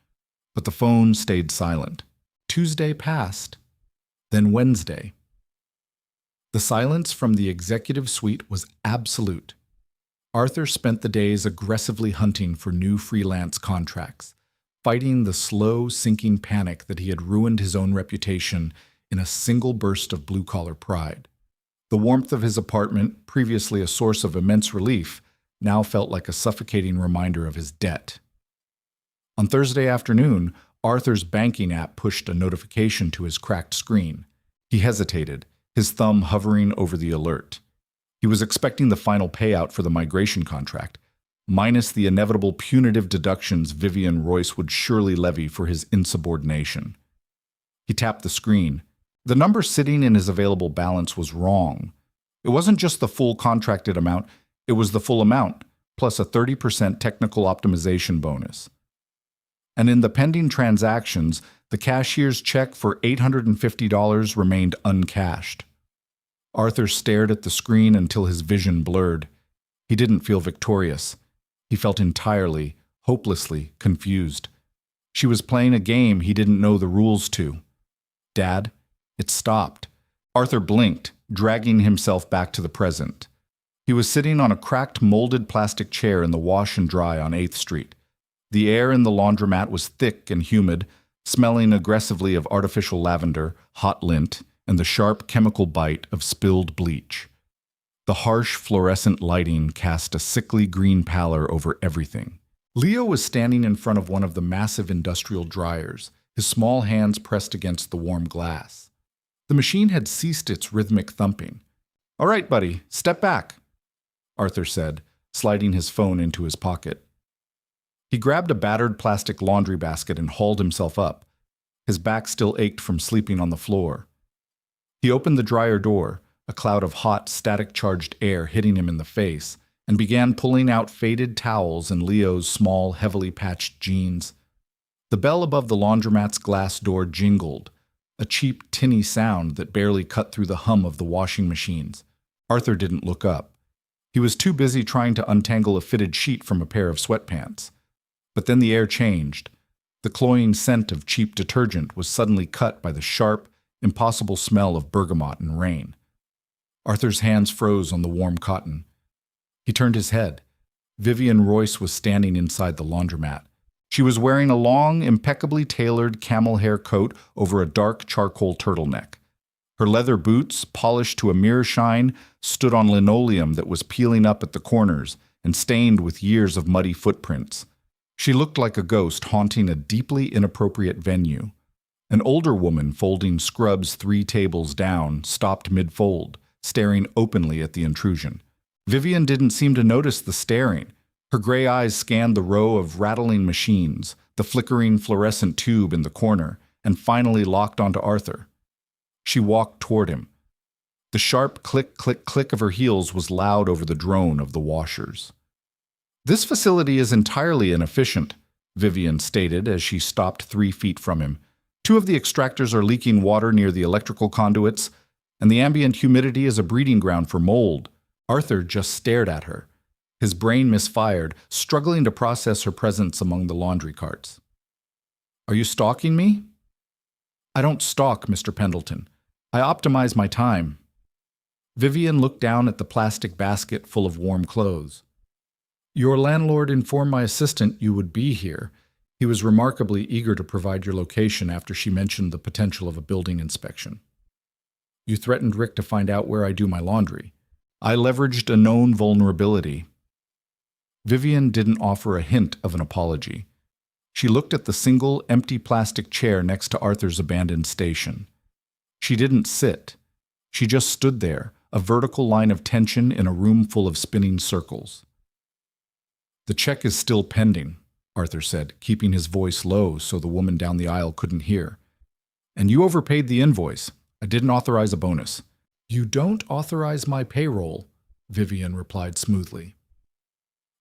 But the phone stayed silent. Tuesday passed. Then Wednesday. The silence from the executive suite was absolute. Arthur spent the days aggressively hunting for new freelance contracts, fighting the slow, sinking panic that he had ruined his own reputation in a single burst of blue-collar pride. The warmth of his apartment, previously a source of immense relief, now felt like a suffocating reminder of his debt. On Thursday afternoon, Arthur's banking app pushed a notification to his cracked screen. He hesitated, his thumb hovering over the alert. He was expecting the final payout for the migration contract, minus the inevitable punitive deductions Vivian Royce would surely levy for his insubordination. He tapped the screen. The number sitting in his available balance was wrong. It wasn't just the full contracted amount, it was the full amount, plus a 30% technical optimization bonus. And in the pending transactions, the cashier's check for $850 remained uncashed. Arthur stared at the screen until his vision blurred. He didn't feel victorious. He felt entirely, hopelessly confused. She was playing a game he didn't know the rules to. "Dad?" It stopped. Arthur blinked, dragging himself back to the present. He was sitting on a cracked molded plastic chair in the wash and dry on 8th Street. The air in the laundromat was thick and humid, smelling aggressively of artificial lavender, hot lint, and the sharp chemical bite of spilled bleach. The harsh fluorescent lighting cast a sickly green pallor over everything. Leo was standing in front of one of the massive industrial dryers, his small hands pressed against the warm glass. The machine had ceased its rhythmic thumping. "All right, buddy, step back," Arthur said, sliding his phone into his pocket. He grabbed a battered plastic laundry basket and hauled himself up. His back still ached from sleeping on the floor. He opened the dryer door, a cloud of hot, static-charged air hitting him in the face, and began pulling out faded towels and Leo's small, heavily patched jeans. The bell above the laundromat's glass door jingled, a cheap, tinny sound that barely cut through the hum of the washing machines. Arthur didn't look up. He was too busy trying to untangle a fitted sheet from a pair of sweatpants. But then the air changed. The cloying scent of cheap detergent was suddenly cut by the sharp, impossible smell of bergamot and rain. Arthur's hands froze on the warm cotton. He turned his head. Vivian Royce was standing inside the laundromat. She was wearing a long, impeccably tailored camel hair coat over a dark charcoal turtleneck. Her leather boots, polished to a mirror shine, stood on linoleum that was peeling up at the corners and stained with years of muddy footprints. She looked like a ghost haunting a deeply inappropriate venue. An older woman folding scrubs 3 tables down stopped mid-fold, staring openly at the intrusion. Vivian didn't seem to notice the staring. Her gray eyes scanned the row of rattling machines, the flickering fluorescent tube in the corner, and finally locked onto Arthur. She walked toward him. The sharp click, click, click of her heels was loud over the drone of the washers. "This facility is entirely inefficient," Vivian stated as she stopped 3 feet from him. "2 of the extractors are leaking water near the electrical conduits, and the ambient humidity is a breeding ground for mold." Arthur just stared at her. His brain misfired, struggling to process her presence among the laundry carts. "Are you stalking me?" I don't stalk, Mr. Pendleton. I optimize my time. Vivian looked down at the plastic basket full of warm clothes. Your landlord informed my assistant you would be here. He was remarkably eager to provide your location after she mentioned the potential of a building inspection. You threatened Rick to find out where I do my laundry. I leveraged a known vulnerability. Vivian didn't offer a hint of an apology. She looked at the single, empty plastic chair next to Arthur's abandoned station. She didn't sit. She just stood there, a vertical line of tension in a room full of spinning circles. The check is still pending, Arthur said, keeping his voice low so the woman down the aisle couldn't hear. And you overpaid the invoice. I didn't authorize a bonus. You don't authorize my payroll, Vivian replied smoothly.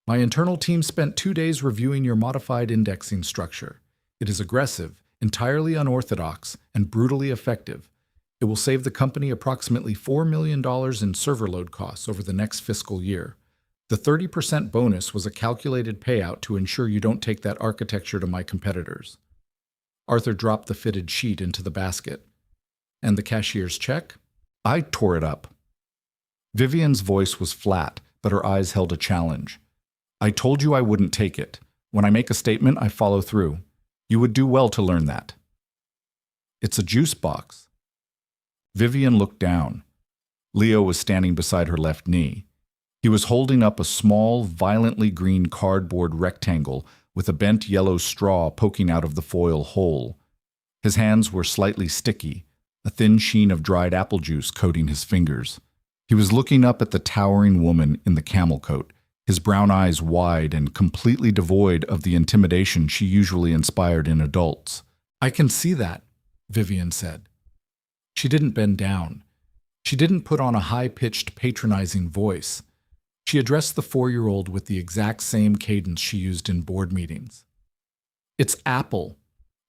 My internal team spent 2 days reviewing your modified indexing structure. It is aggressive, entirely unorthodox, and brutally effective. It will save the company approximately $4 million in server load costs over the next fiscal year. The 30% bonus was a calculated payout to ensure you don't take that architecture to my competitors. Arthur dropped the fitted sheet into the basket. And the cashier's check? I tore it up. Vivian's voice was flat, but her eyes held a challenge. I told you I wouldn't take it. When I make a statement, I follow through. You would do well to learn that. It's a juice box. Vivian looked down. Leo was standing beside her left knee. He was holding up a small, violently green cardboard rectangle with a bent yellow straw poking out of the foil hole. His hands were slightly sticky, a thin sheen of dried apple juice coating his fingers. He was looking up at the towering woman in the camel coat, his brown eyes wide and completely devoid of the intimidation she usually inspired in adults. I can see that, Vivian said. She didn't bend down. She didn't put on a high-pitched, patronizing voice. She addressed the 4-year-old with the exact same cadence she used in board meetings. It's apple,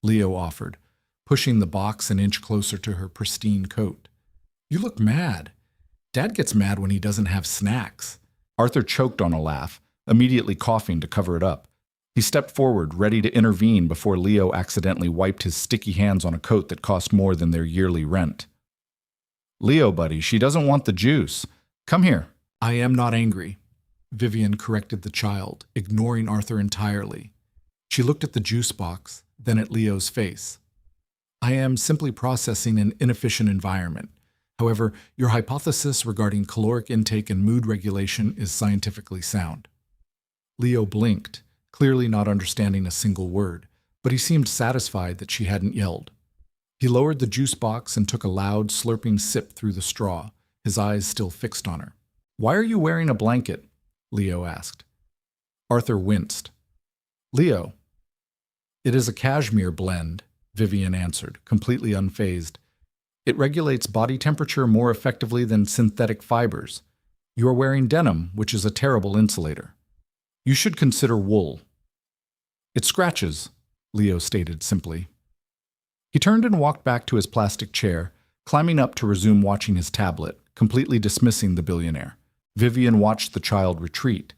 Leo offered, pushing the box an inch closer to her pristine coat. You look mad. Dad gets mad when he doesn't have snacks. Arthur choked on a laugh, immediately coughing to cover it up. He stepped forward, ready to intervene before Leo accidentally wiped his sticky hands on a coat that cost more than their yearly rent. Leo, buddy, she doesn't want the juice. Come here. I am not angry, Vivian corrected the child, ignoring Arthur entirely. She looked at the juice box, then at Leo's face. I am simply processing an inefficient environment. However, your hypothesis regarding caloric intake and mood regulation is scientifically sound. Leo blinked, clearly not understanding a single word, but he seemed satisfied that she hadn't yelled. He lowered the juice box and took a loud, slurping sip through the straw, his eyes still fixed on her. Why are you wearing a blanket? Leo asked. Arthur winced. Leo. It is a cashmere blend, Vivian answered, completely unfazed. It regulates body temperature more effectively than synthetic fibers. You are wearing denim, which is a terrible insulator. You should consider wool. It scratches, Leo stated simply. He turned and walked back to his plastic chair, climbing up to resume watching his tablet, completely dismissing the billionaire. Vivian watched the child retreat.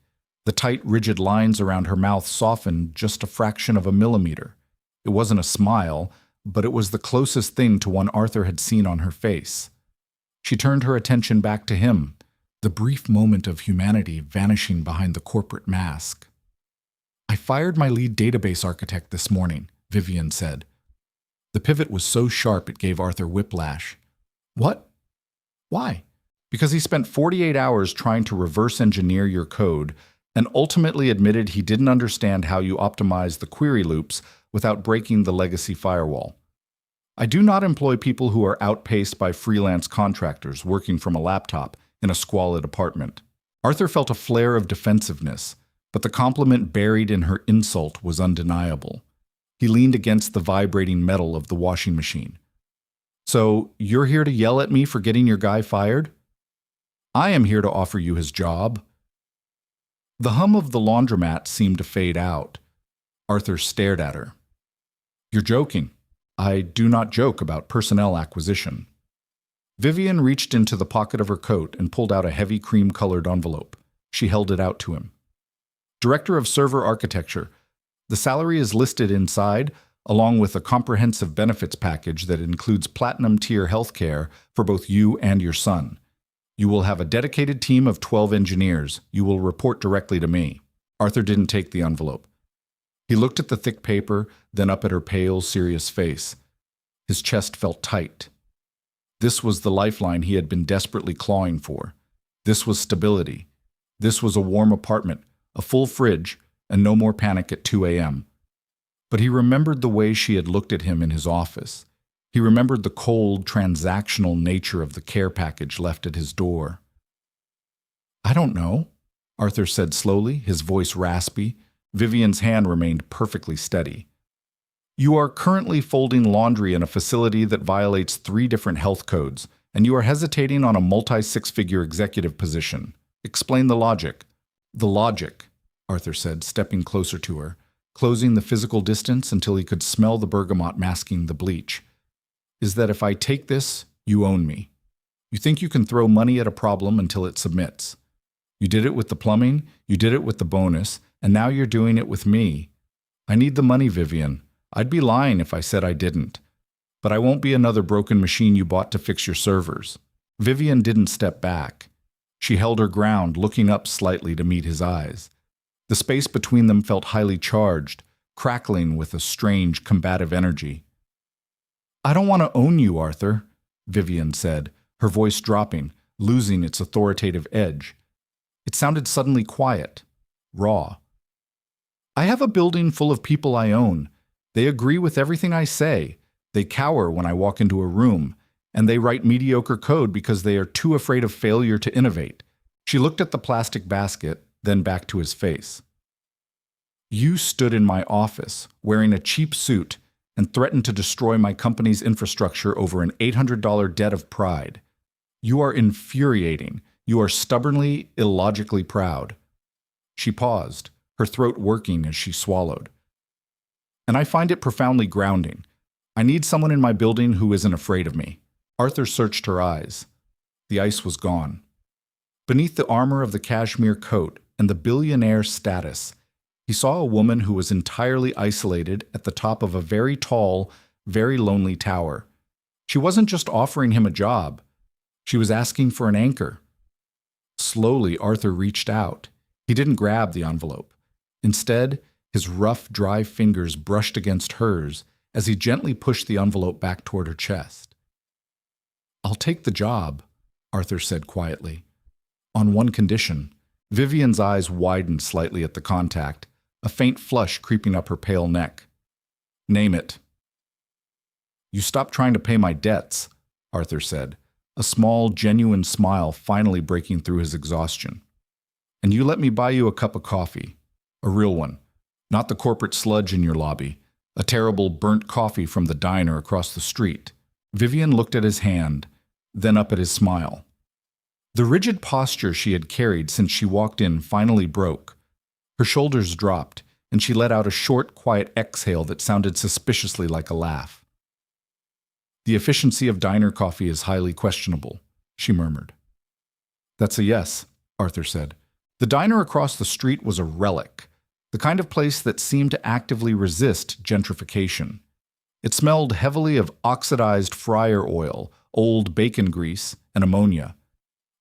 The tight, rigid lines around her mouth softened just a fraction of a millimeter. It wasn't a smile, but it was the closest thing to one Arthur had seen on her face. She turned her attention back to him, the brief moment of humanity vanishing behind the corporate mask. I fired my lead database architect this morning, Vivian said. The pivot was so sharp it gave Arthur whiplash. What? Why? Because he spent 48 hours trying to reverse engineer your code and ultimately admitted he didn't understand how you optimize the query loops without breaking the legacy firewall. I do not employ people who are outpaced by freelance contractors working from a laptop in a squalid apartment. Arthur felt a flare of defensiveness, but the compliment buried in her insult was undeniable. He leaned against the vibrating metal of the washing machine. So, you're here to yell at me for getting your guy fired? I am here to offer you his job. The hum of the laundromat seemed to fade out. Arthur stared at her. You're joking. I do not joke about personnel acquisition. Vivian reached into the pocket of her coat and pulled out a heavy cream-colored envelope. She held it out to him. Director of Server Architecture. The salary is listed inside, along with a comprehensive benefits package that includes platinum-tier healthcare for both you and your son. You will have a dedicated team of 12 engineers. You will report directly to me." Arthur didn't take the envelope. He looked at the thick paper, then up at her pale, serious face. His chest felt tight. This was the lifeline he had been desperately clawing for. This was stability. This was a warm apartment, a full fridge, and no more panic at 2 a.m. But he remembered the way she had looked at him in his office. He remembered the cold, transactional nature of the care package left at his door. "I don't know," Arthur said slowly, his voice raspy. Vivian's hand remained perfectly steady. "You are currently folding laundry in a facility that violates 3 different health codes, and you are hesitating on a multi-six-figure executive position. Explain the logic." "The logic," Arthur said, stepping closer to her, closing the physical distance until he could smell the bergamot masking the bleach, "is that if I take this, you own me. You think you can throw money at a problem until it submits. You did it with the plumbing, you did it with the bonus, and now you're doing it with me. I need the money, Vivian. I'd be lying if I said I didn't. But I won't be another broken machine you bought to fix your servers." Vivian didn't step back. She held her ground, looking up slightly to meet his eyes. The space between them felt highly charged, crackling with a strange, combative energy. "I don't want to own you, Arthur," Vivian said, her voice dropping, losing its authoritative edge. It sounded suddenly quiet, raw. "I have a building full of people I own. They agree with everything I say. They cower when I walk into a room, and they write mediocre code because they are too afraid of failure to innovate." She looked at the plastic basket, then back to his face. "You stood in my office, wearing a cheap suit, and threatened to destroy my company's infrastructure over an $800 debt of pride. You are infuriating. You are stubbornly, illogically proud." She paused, her throat working as she swallowed. "And I find it profoundly grounding. I need someone in my building who isn't afraid of me." Arthur searched her eyes. The ice was gone. Beneath the armor of the cashmere coat and the billionaire status, he saw a woman who was entirely isolated at the top of a very tall, very lonely tower. She wasn't just offering him a job. She was asking for an anchor. Slowly, Arthur reached out. He didn't grab the envelope. Instead, his rough, dry fingers brushed against hers as he gently pushed the envelope back toward her chest. "I'll take the job," Arthur said quietly. "On one condition." Vivian's eyes widened slightly at the contact, a faint flush creeping up her pale neck. "Name it." "You stop trying to pay my debts," Arthur said, a small, genuine smile finally breaking through his exhaustion. "And you let me buy you a cup of coffee. A real one. Not the corporate sludge in your lobby. A terrible burnt coffee from the diner across the street." Vivian looked at his hand, then up at his smile. The rigid posture she had carried since she walked in finally broke. Her shoulders dropped, and she let out a short, quiet exhale that sounded suspiciously like a laugh. "The efficiency of diner coffee is highly questionable," she murmured. "That's a yes," Arthur said. The diner across the street was a relic, the kind of place that seemed to actively resist gentrification. It smelled heavily of oxidized fryer oil, old bacon grease, and ammonia.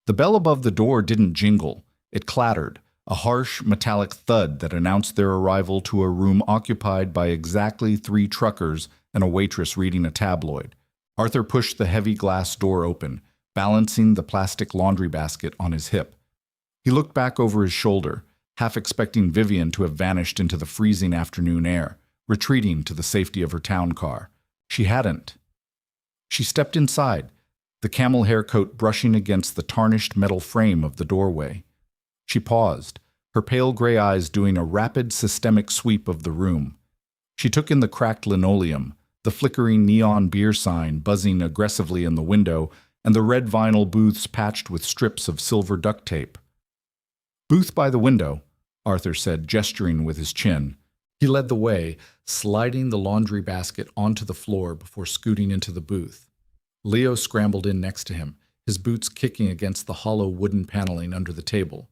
The bell above the door didn't jingle. It clattered, a harsh, metallic thud that announced their arrival to a room occupied by exactly 3 truckers and a waitress reading a tabloid. Arthur pushed the heavy glass door open, balancing the plastic laundry basket on his hip. He looked back over his shoulder, half expecting Vivian to have vanished into the freezing afternoon air, retreating to the safety of her town car. She hadn't. She stepped inside, the camel hair coat brushing against the tarnished metal frame of the doorway. She paused, her pale gray eyes doing a rapid systemic sweep of the room. She took in the cracked linoleum, the flickering neon beer sign buzzing aggressively in the window, and the red vinyl booths patched with strips of silver duct tape. "Booth by the window," Arthur said, gesturing with his chin. He led the way, sliding the laundry basket onto the floor before scooting into the booth. Leo scrambled in next to him, his boots kicking against the hollow wooden paneling under the table.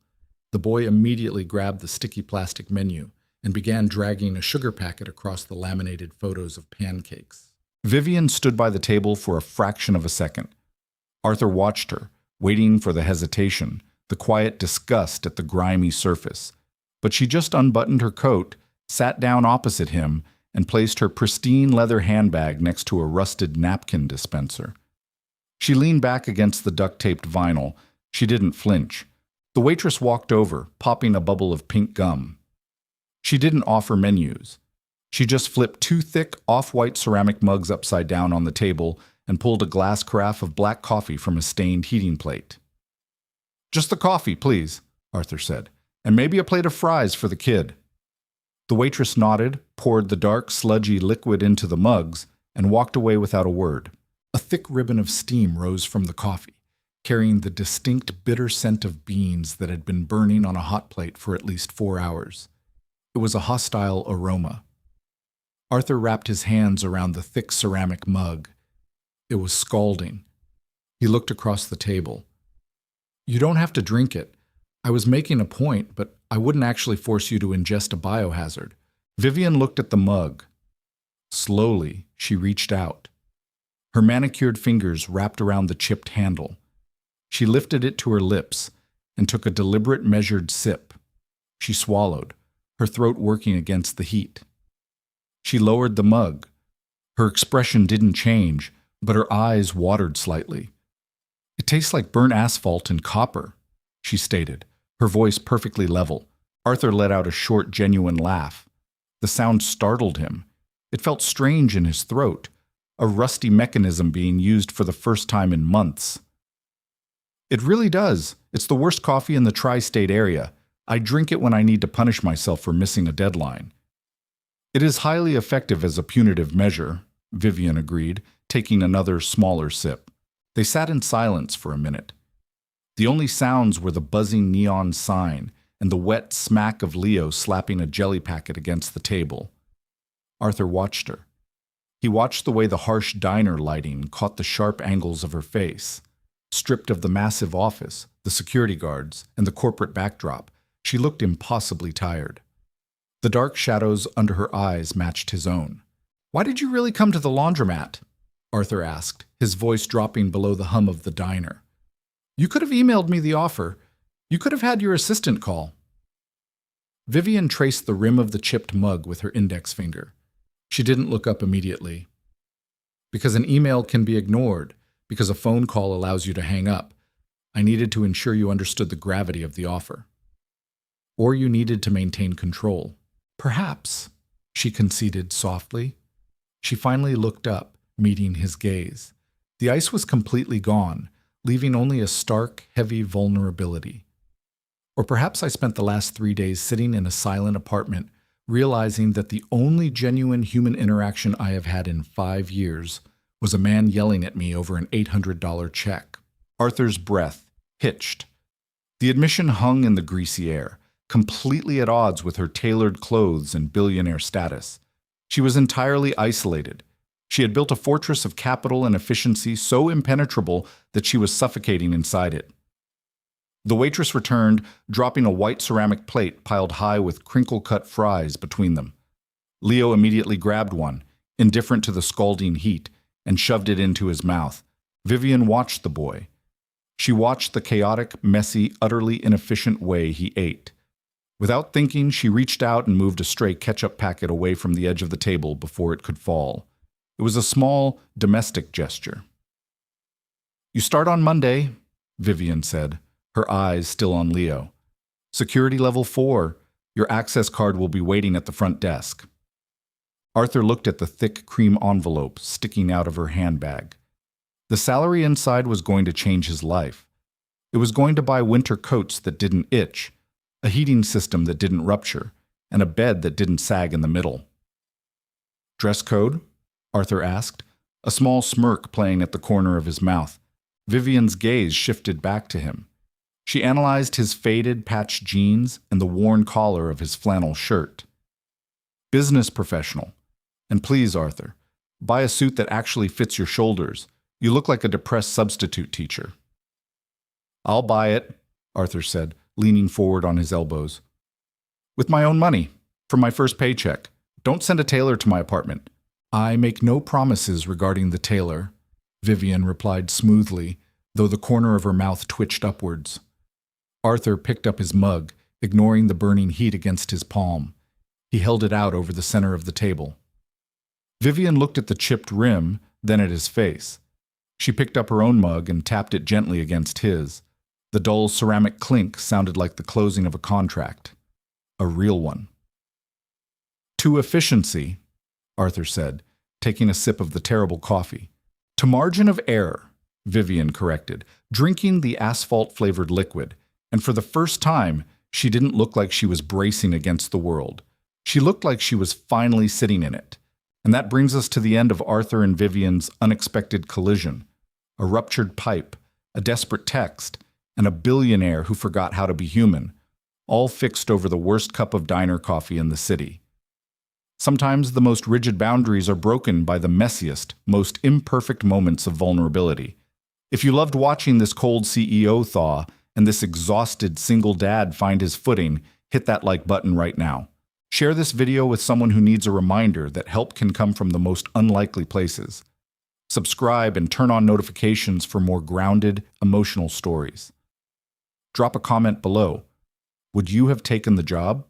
The boy immediately grabbed the sticky plastic menu, and began dragging a sugar packet across the laminated photos of pancakes. Vivian stood by the table for a fraction of a second. Arthur watched her, waiting for the hesitation, the quiet disgust at the grimy surface. But she just unbuttoned her coat, sat down opposite him, and placed her pristine leather handbag next to a rusted napkin dispenser. She leaned back against the duct-taped vinyl. She didn't flinch. The waitress walked over, popping a bubble of pink gum. She didn't offer menus. She just flipped two thick, off-white ceramic mugs upside down on the table and pulled a glass carafe of black coffee from a stained heating plate. "Just the coffee, please," Arthur said, "and maybe a plate of fries for the kid." The waitress nodded, poured the dark, sludgy liquid into the mugs, and walked away without a word. A thick ribbon of steam rose from the coffee, carrying the distinct bitter scent of beans that had been burning on a hot plate for at least 4 hours. It was a hostile aroma. Arthur wrapped his hands around the thick ceramic mug. It was scalding. He looked across the table. "You don't have to drink it. I was making a point, but I wouldn't actually force you to ingest a biohazard." Vivian looked at the mug. Slowly, she reached out. Her manicured fingers wrapped around the chipped handle. She lifted it to her lips and took a deliberate, measured sip. She swallowed, her throat working against the heat. She lowered the mug. Her expression didn't change, but her eyes watered slightly. "It tastes like burnt asphalt and copper," she stated, her voice perfectly level. Arthur let out a short, genuine laugh. The sound startled him. It felt strange in his throat, a rusty mechanism being used for the first time in months. "It really does. It's the worst coffee in the tri-state area. I drink it when I need to punish myself for missing a deadline." "It is highly effective as a punitive measure," Vivian agreed, taking another, smaller sip. They sat in silence for a minute. The only sounds were the buzzing neon sign and the wet smack of Leo slapping a jelly packet against the table. Arthur watched her. He watched the way the harsh diner lighting caught the sharp angles of her face. Stripped of the massive office, the security guards, and the corporate backdrop, she looked impossibly tired. The dark shadows under her eyes matched his own. "Why did you really come to the laundromat?" Arthur asked, his voice dropping below the hum of the diner. "You could have emailed me the offer. You could have had your assistant call." Vivian traced the rim of the chipped mug with her index finger. She didn't look up immediately. "Because an email can be ignored, because a phone call allows you to hang up. I needed to ensure you understood the gravity of the offer. Or you needed to maintain control." "Perhaps," she conceded softly. She finally looked up, meeting his gaze. The ice was completely gone, leaving only a stark, heavy vulnerability. "Or perhaps I spent the last 3 days sitting in a silent apartment, realizing that the only genuine human interaction I have had in 5 years was a man yelling at me over an $800 check." Arthur's breath hitched. The admission hung in the greasy air, completely at odds with her tailored clothes and billionaire status. She was entirely isolated. She had built a fortress of capital and efficiency so impenetrable that she was suffocating inside it. The waitress returned, dropping a white ceramic plate piled high with crinkle-cut fries between them. Leo immediately grabbed one, indifferent to the scalding heat, and shoved it into his mouth. Vivian watched the boy. She watched the chaotic, messy, utterly inefficient way he ate. Without thinking, she reached out and moved a stray ketchup packet away from the edge of the table before it could fall. It was a small, domestic gesture. "You start on Monday," Vivian said, her eyes still on Leo. "Security level 4. Your access card will be waiting at the front desk." Arthur looked at the thick cream envelope sticking out of her handbag. The salary inside was going to change his life. It was going to buy winter coats that didn't itch, a heating system that didn't rupture, and a bed that didn't sag in the middle. "Dress code?" Arthur asked, a small smirk playing at the corner of his mouth. Vivian's gaze shifted back to him. She analyzed his faded, patched jeans and the worn collar of his flannel shirt. "Business professional. And please, Arthur, buy a suit that actually fits your shoulders. You look like a depressed substitute teacher." "I'll buy it," Arthur said, leaning forward on his elbows. "With my own money. From my first paycheck. Don't send a tailor to my apartment. I make no promises regarding the tailor, Vivian replied smoothly, though the corner of her mouth twitched upwards. Arthur picked up his mug, ignoring the burning heat against his palm. He held it out over the center of the table. Vivian looked at the chipped rim, then at his face. She picked up her own mug and tapped it gently against his. The dull ceramic clink sounded like the closing of a contract. A real one. To efficiency, Arthur said, taking a sip of the terrible coffee. To margin of error, Vivian corrected, drinking the asphalt-flavored liquid, and for the first time, she didn't look like she was bracing against the world. She looked like she was finally sitting in it. And that brings us to the end of Arthur and Vivian's unexpected collision. A ruptured pipe, a desperate text, and a billionaire who forgot how to be human, all fixed over the worst cup of diner coffee in the city. Sometimes the most rigid boundaries are broken by the messiest, most imperfect moments of vulnerability. If you loved watching this cold CEO thaw and this exhausted single dad find his footing, hit that like button right now. Share this video with someone who needs a reminder that help can come from the most unlikely places. Subscribe and turn on notifications for more grounded, emotional stories. Drop a comment below. Would you have taken the job?